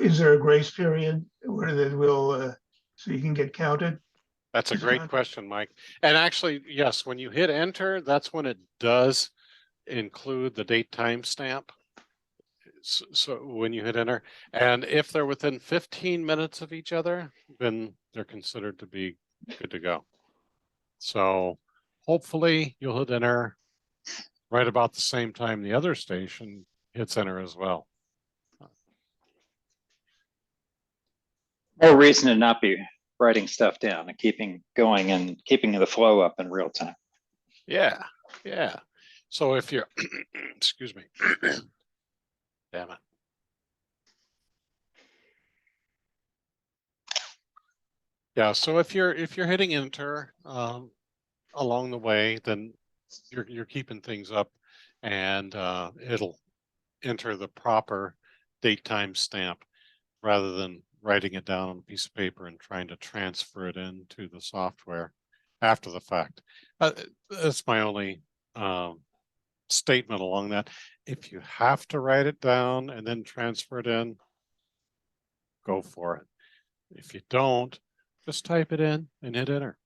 S5: Is there a grace period where they will, so you can get counted?
S1: That's a great question, Mike. And actually, yes, when you hit enter, that's when it does include the date timestamp. So when you hit enter, and if they're within 15 minutes of each other, then they're considered to be good to go. So hopefully you'll hit enter right about the same time the other station hits enter as well.
S6: No reason to not be writing stuff down and keeping going and keeping the flow up in real time.
S1: Yeah, yeah. So if you're, excuse me, damn it. Yeah, so if you're hitting enter along the way, then you're keeping things up, and it'll enter the proper date time stamp rather than writing it down on a piece of paper and trying to transfer it into the software after the fact. That's my only statement along that. If you have to write it down and then transfer it in, go for it. If you don't, just type it in and hit enter.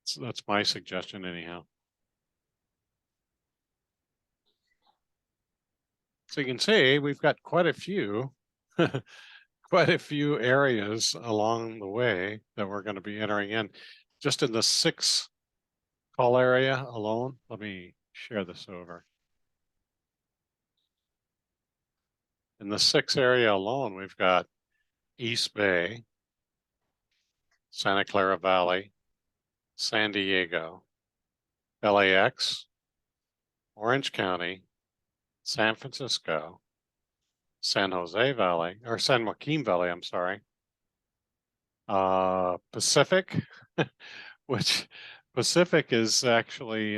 S1: So that's my suggestion anyhow. So you can see we've got quite a few quite a few areas along the way that we're going to be entering in. Just in the 6 call area alone, let me share this over. In the 6 area alone, we've got East Bay, Santa Clara Valley, San Diego, LAX, Orange County, San Francisco, San Jose Valley, or San Joaquin Valley, I'm sorry. Pacific, which Pacific is actually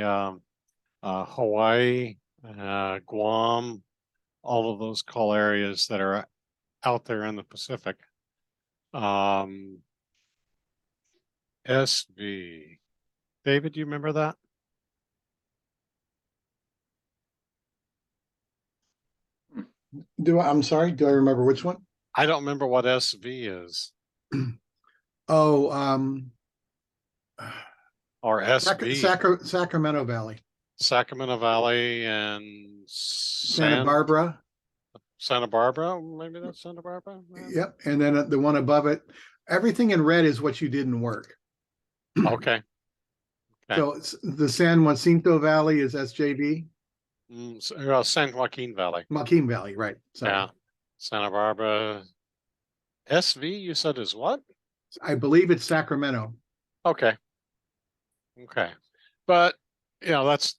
S1: Hawaii, Guam, all of those call areas that are out there in the Pacific. SV. David, do you remember that?
S2: I'm sorry, do I remember which one?
S1: I don't remember what SV is.
S2: Oh,
S1: Or SV.
S2: Sacramento Valley,
S1: Sacramento Valley and
S2: Santa Barbara.
S1: Santa Barbara, maybe that's Santa Barbara.
S2: Yep, and then the one above it, everything in red is what you didn't work.
S1: Okay.
S2: So it's the San Jacinto Valley is SJV.
S1: San Joaquin Valley.
S2: Joaquin Valley, right? Sorry.
S1: Yeah, Santa Barbara. SV, you said is what?
S2: I believe it's Sacramento.
S1: Okay. Okay, but you know that's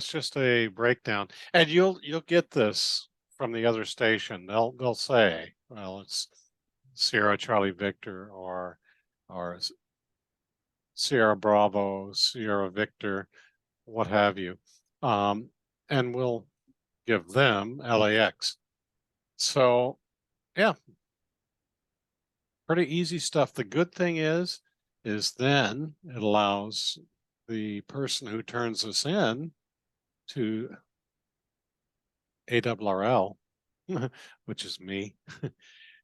S1: just a breakdown, and you'll get this from the other station. They'll say, well, it's Sierra Charlie Victor or Sierra Bravo, Sierra Victor, what have you, and we'll give them LAX. So yeah, pretty easy stuff. The good thing is then it allows the person who turns this in to ARRL, which is me.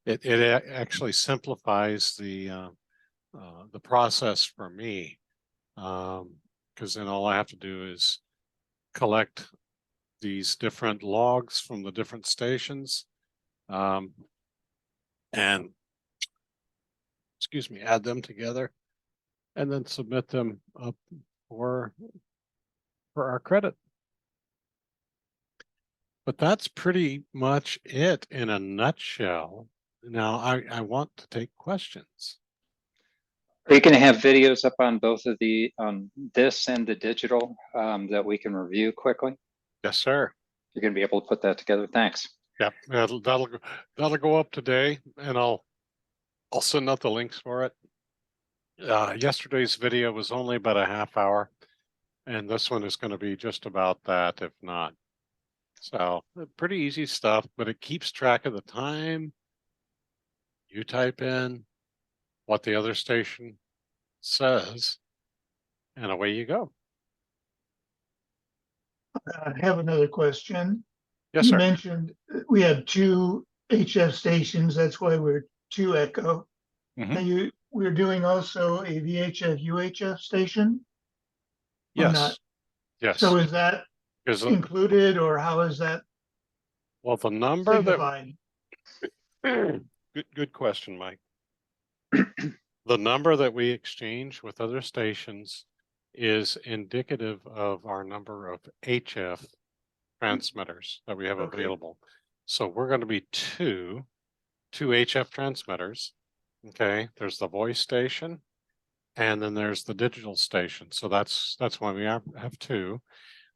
S1: It actually simplifies the process for me, because then all I have to do is collect these different logs from the different stations. And excuse me, add them together and then submit them up for our credit. But that's pretty much it in a nutshell. Now I want to take questions.
S6: Are you going to have videos up on both of on this and the digital that we can review quickly?
S1: Yes, sir.
S6: You're going to be able to put that together. Thanks.
S1: Yep, that'll go up today, and I'll send out the links for it. Yesterday's video was only about a half hour, and this one is going to be just about that, if not. So pretty easy stuff, but it keeps track of the time. You type in what the other station says, and away you go.
S5: I have another question.
S1: Yes,
S5: You
S1: sir.
S5: mentioned we have 2 HF stations, that's why we're 2 echo.
S1: Mhm.
S5: And we're doing also a VHF UHF station? Or
S1: Yes.
S5: not?
S1: Yes.
S5: So is that
S1: Because
S5: included, or how is that
S1: well, the number that
S5: signified?
S1: good question, Mike. The number that we exchange with other stations is indicative of our number of HF transmitters that we have
S5: Okay.
S1: available. So we're going to be two HF transmitters. Okay, there's the voice station, and then there's the digital station. So that's why we have two.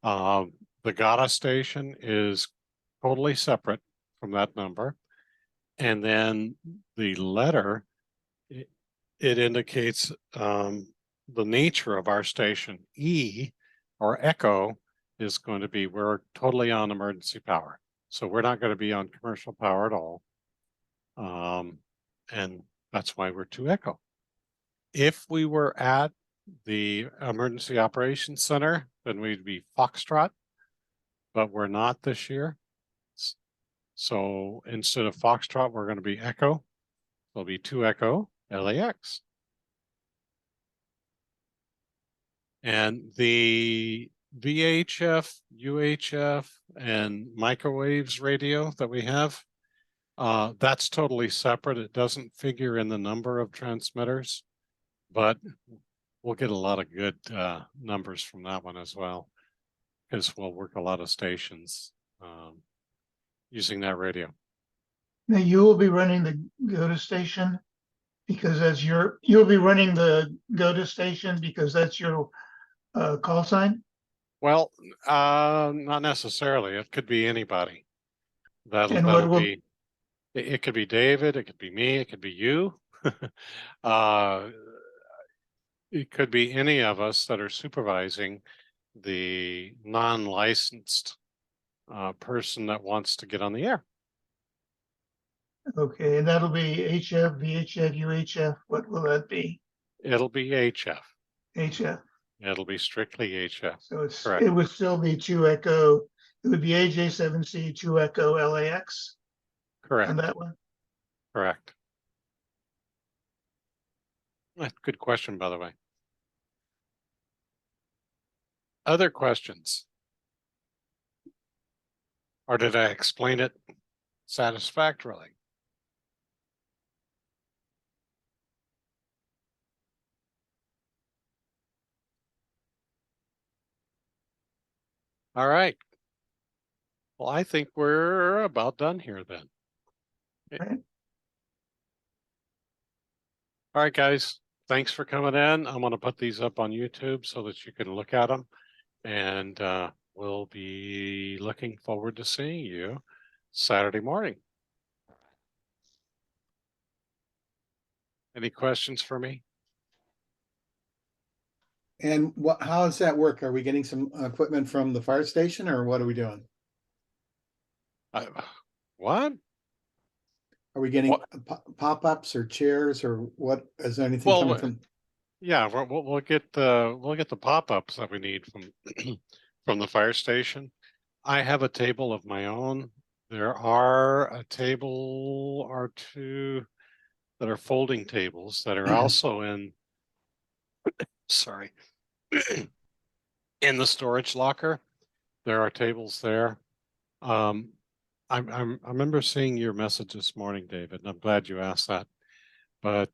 S1: The GATA station is totally separate from that number, and then the letter it indicates the nature of our station. E or echo is going to be we're totally on emergency power. So we're not going to be on commercial power at all. And that's why we're 2 echo. If we were at the emergency operations center, then we'd be Foxtrot, but we're not this year. So instead of Foxtrot, we're going to be echo. There'll be 2 echo LAX. And the VHF, UHF, and microwaves radio that we have, that's totally separate. It doesn't figure in the number of transmitters, but we'll get a lot of good numbers from that one as well, because we'll work a lot of stations using that radio.
S5: Now you will be running the GOTA station because you'll be running the GOTA station because that's your call sign?
S1: Well, not necessarily. It could be anybody.
S5: And
S1: That'll be. It could be David. It could be me. It could be you. It could be any of us that are supervising the non-licensed person that wants to get on the air.
S5: Okay, and that'll be HF, VHF, UHF. What will that be?
S1: It'll be HF.
S5: HF.
S1: It'll be strictly HF.
S5: So
S1: Correct.
S5: it would still be 2 echo. It would be AJ7C 2 echo LAX
S1: Correct.
S5: on that one.
S1: Correct. Good question, by the way. Other questions? Or did I explain it satisfactorily? All right. Well, I think we're about done here then.
S5: Right.
S1: All right, guys. Thanks for coming in. I'm going to put these up on YouTube so that you can look at them. And we'll be looking forward to seeing you Saturday morning. Any questions for me?
S2: And how does that work? Are we getting some equipment from the fire station, or what are we doing?
S1: What?
S2: Are we getting
S1: What?
S2: pop-ups or chairs, or what? Is there anything
S1: Well,
S2: coming from?
S1: Yeah, we'll get the pop-ups that we need from from the fire station. I have a table of my own. There are a table or two that are folding tables that are also in sorry in the storage locker. There are tables there. I remember seeing your message this morning, David, and I'm glad you asked that. But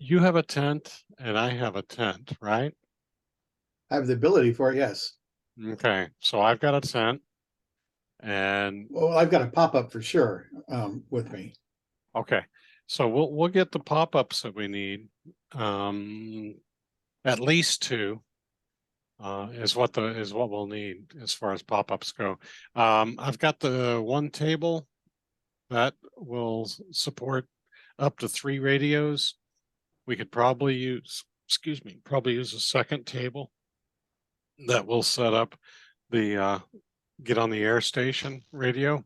S1: you have a tent and I have a tent, right?
S2: I have the ability for it, yes.
S1: Okay, so I've got a tent and
S2: Well, I've got a pop-up for sure, with me.
S1: okay, so we'll get the pop-ups that we need. At least two is what we'll need as far as pop-ups go. I've got the one table that will support up to 3 radios. We could probably use, probably use a second table that will set up the get on the air station radio.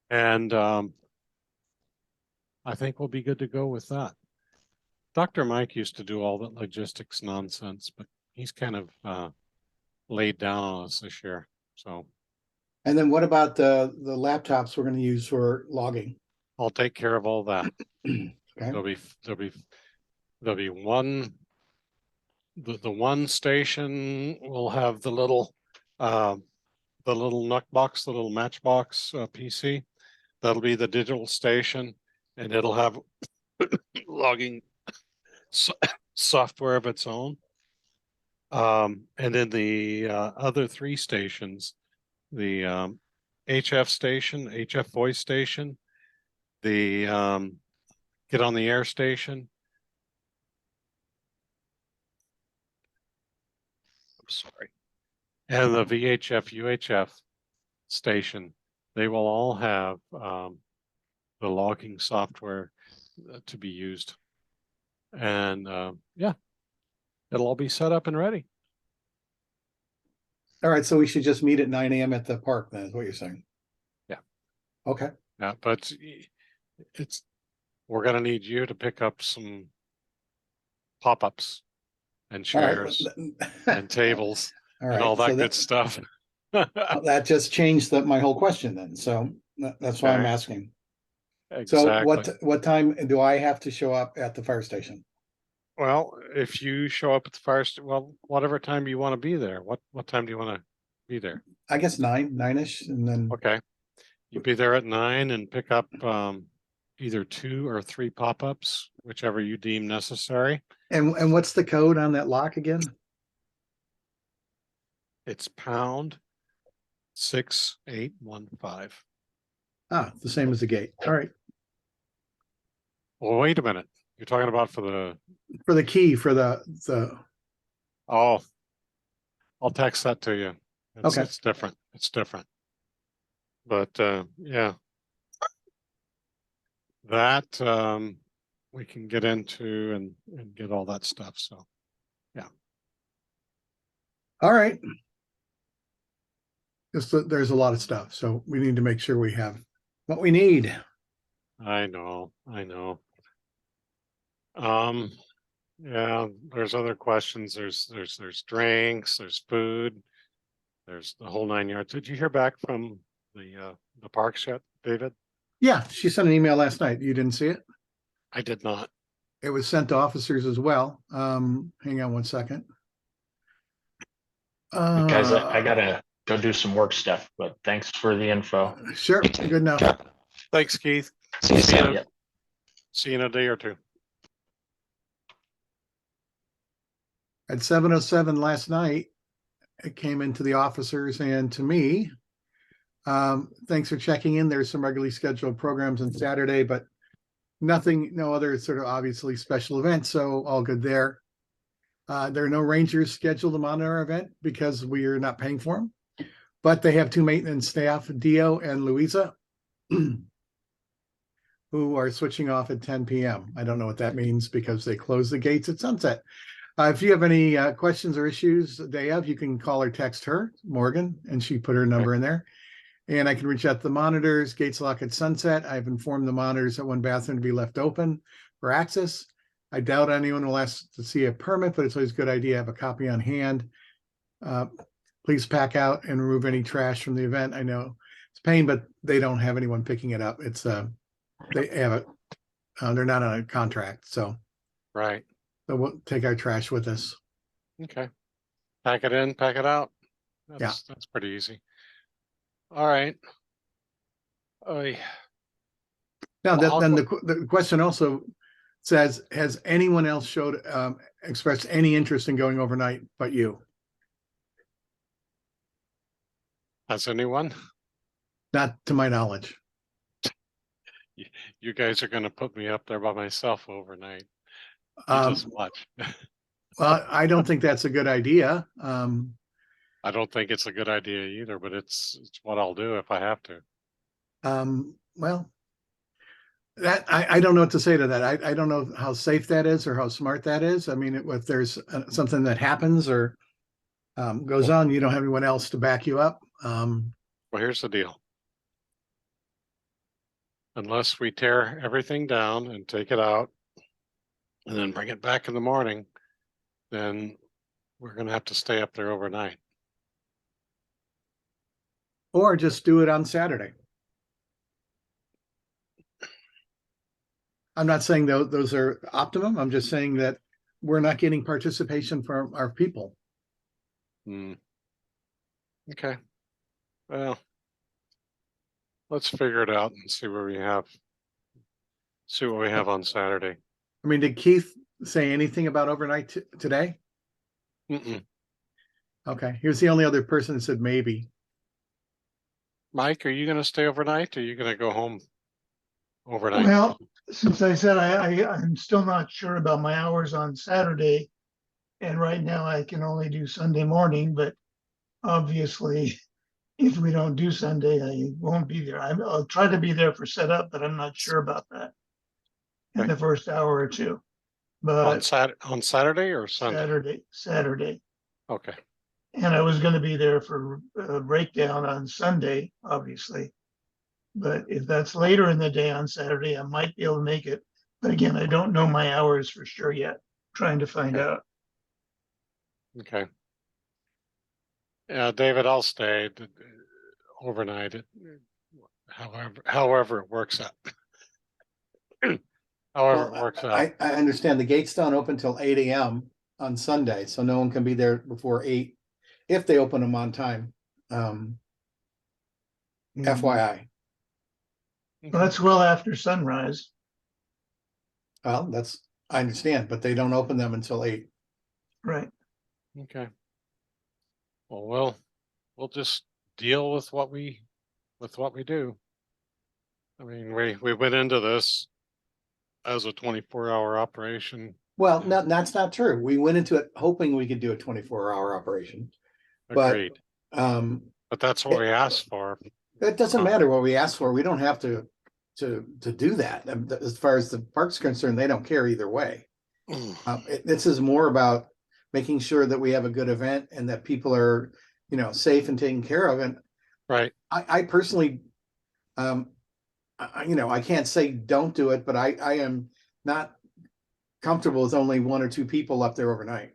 S1: And I think we'll be good to go with that. Dr. Mike used to do all that logistics nonsense, but he's kind of laid down on us this year. So
S2: And then what about the laptops we're going to use for logging?
S1: I'll take care of all that.
S2: Okay.
S1: There'll be one. The one station will have the little NUC box, the little matchbox PC. That'll be the digital station, and it'll have logging software of its own. And then the other 3 stations, the HF station, HF voice station, the get on the air station. I'm sorry. And the VHF UHF station, they will all have the logging software to be used. And yeah, it'll all be set up and ready.
S2: All right, so we should just meet at 9 a.m. at the park then, is what you're saying?
S1: Yeah.
S2: Okay.
S1: Yeah, but we're gonna need you to pick up some pop-ups and
S2: All right.
S1: chairs and tables
S2: All
S1: and
S2: right,
S1: all that
S2: so
S1: good stuff.
S2: that just changed my whole question then. So that's why I'm
S1: Okay.
S2: asking.
S1: Exactly.
S2: So what time do I have to show up at the fire station?
S1: Well, if you show up at the fire, well, whatever time you want to be there. What time do you want to be there?
S2: I guess 9-ish, and then
S1: Okay, you be there at 9 and pick up either 2 or 3 pop-ups, whichever you deem necessary.
S2: and what's the code on that lock again?
S1: It's pound 6815.
S2: Ah, the same as the gate. All right.
S1: Well, wait a minute. You're talking about for the
S2: key for the
S1: oh, I'll text that to you.
S2: Okay.
S1: It's different. It's different. But yeah, that we can get into and get all that stuff. So yeah.
S2: all right. There's a lot of stuff, so we need to make sure we have what we need.
S1: I know. Yeah, there's other questions. There's drinks, there's food, there's the whole 9 yards. Did you hear back from the parks yet, David?
S2: Yeah, she sent an email last night. You didn't see it?
S1: I did not.
S2: It was sent to officers as well. Hang on one second.
S7: Guys, I gotta go do some work stuff, but thanks for the info.
S2: Sure, good enough.
S1: Thanks, Keith.
S7: See you soon. Yep.
S1: See you in a day or two.
S2: At 7:07 last night, it came into the officers and to me. Thanks for checking in. There's some regularly scheduled programs on Saturday, but no other sort of obviously special events, so all good there. There are no rangers scheduled to monitor our event because we are not paying for them, but they have 2 maintenance staff, Dio and Louisa, who are switching off at 10 p.m. I don't know what that means because they close the gates at sunset. If you have any questions or issues they have, you can call or text her, Morgan, and she put her number in there. And I can reach out to the monitors, gates lock at sunset. I've informed the monitors that one bathroom to be left open for access. I doubt anyone will ask to see a permit, but it's always a good idea to have a copy on hand. Please pack out and remove any trash from the event. I know it's a pain, but they don't have anyone picking it up. It's they have it. They're not on a contract, so
S1: Right.
S2: So we'll take our trash with us.
S1: Okay. Pack it in, pack it out. That's pretty easy. All right. Oh,
S2: Now,
S1: Well, I'll
S2: then
S1: go-
S2: the question also says, has anyone else showed, expressed any interest in going overnight but you?
S1: has anyone?
S2: Not to my knowledge.
S1: You guys are gonna put me up there by myself overnight. You
S2: Um,
S1: just watch.
S2: well, I don't think that's a good idea.
S1: I don't think it's a good idea either, but it's what I'll do if I have to.
S2: Well, that I don't know what to say to that. I don't know how safe that is or how smart that is. I mean, if there's something that happens or goes on, you don't have anyone else to back you up.
S1: Well, here's the deal. Unless we tear everything down and take it out and then bring it back in the morning, then we're gonna have to stay up there overnight.
S2: Or just do it on Saturday. I'm not saying those are optimum. I'm just saying that we're not getting participation from our people.
S1: Hmm. Okay. Well, let's figure it out and see where we have. See what we have on Saturday.
S2: I mean, did Keith say anything about overnight today?
S1: Mm-mm.
S2: Okay, he was the only other person that said maybe.
S1: Mike, are you gonna stay overnight or are you gonna go home overnight?
S5: Well, since I said I'm still not sure about my hours on Saturday. And right now I can only do Sunday morning, but obviously if we don't do Sunday, I won't be there. I'll try to be there for setup, but I'm not sure about that in
S1: Okay.
S5: the first hour or two.
S1: On
S5: But
S1: on Saturday or Sunday?
S5: Saturday.
S1: Okay.
S5: And I was going to be there for a breakdown on Sunday, obviously. But if that's later in the day on Saturday, I might be able to make it. But again, I don't know my hours for sure yet. Trying to find
S1: Okay.
S5: out.
S1: Okay. Yeah, David, I'll stay overnight. However it works out. However it
S2: Well,
S1: works out.
S2: I understand the gates don't open till 8 a.m. on Sunday, so no one can be there before 8 if they open them on time. FYI.
S5: Well, that's well after sunrise.
S2: Well, I understand, but they don't open them until 8.
S5: Right.
S1: Okay. Well, we'll just deal with what we do. I mean, we went into this as a 24-hour operation.
S2: Well, no, that's not true. We went into it hoping we could do a 24-hour operation. But
S1: Agreed. But that's what we asked for.
S2: it doesn't matter what we ask for. We don't have to do that. As far as the park's concerned, they don't care either way. This is more about making sure that we have a good event and that people are, safe and taken care of. And
S1: Right.
S2: I personally, I can't say don't do it, but I am not comfortable with only 1 or 2 people up there overnight.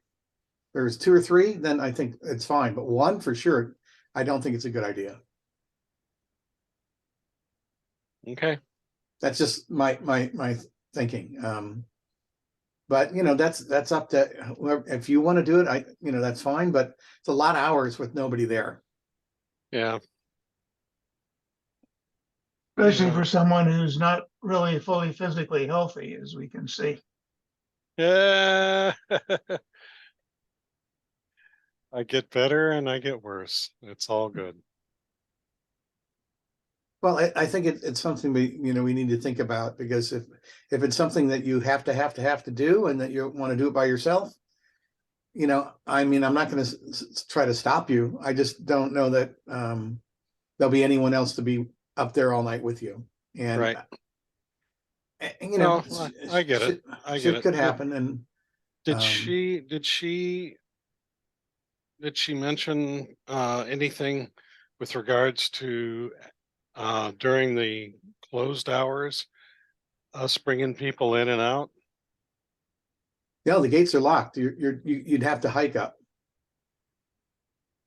S2: There's 2 or 3, then I think it's fine. But 1 for sure, I don't think it's a good idea.
S1: Okay.
S2: That's just my thinking. But that's up to whoever. If you want to do it, that's fine. But it's a lot of hours with nobody there.
S1: Yeah.
S5: Especially
S1: Yeah.
S5: for someone who's not really fully physically healthy, as we can see.
S1: Yeah. I get better and I get worse. It's all good.
S2: Well, I think it's something we need to think about, because if it's something that you have to do and that you want to do it by yourself, I mean, I'm not going to try to stop you. I just don't know that there'll be anyone else to be up there all night with you. And
S1: Right.
S2: No,
S1: I get it. I get it.
S2: Could happen. And
S1: did she mention anything with regards to during the closed hours, us bringing people in and out?
S2: Yeah, the gates are locked. You'd have to hike up.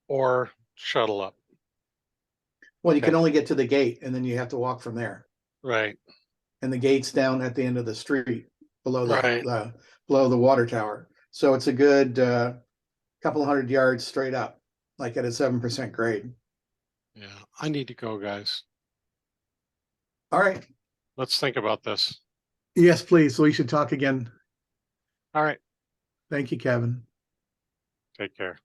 S1: Or shuttle up.
S2: Well, you can only get to the gate and then you have to walk from there.
S1: Right.
S2: And the gate's down at the end of the street. below
S8: Right.
S2: below the water tower. So it's a good couple hundred yards straight up, like at a 7% grade.
S1: Yeah, I need to go, guys.
S2: All right.
S1: Let's think about this.
S2: Yes, please. We should talk again.
S1: All right,
S2: Thank you, Kevin.
S1: take care.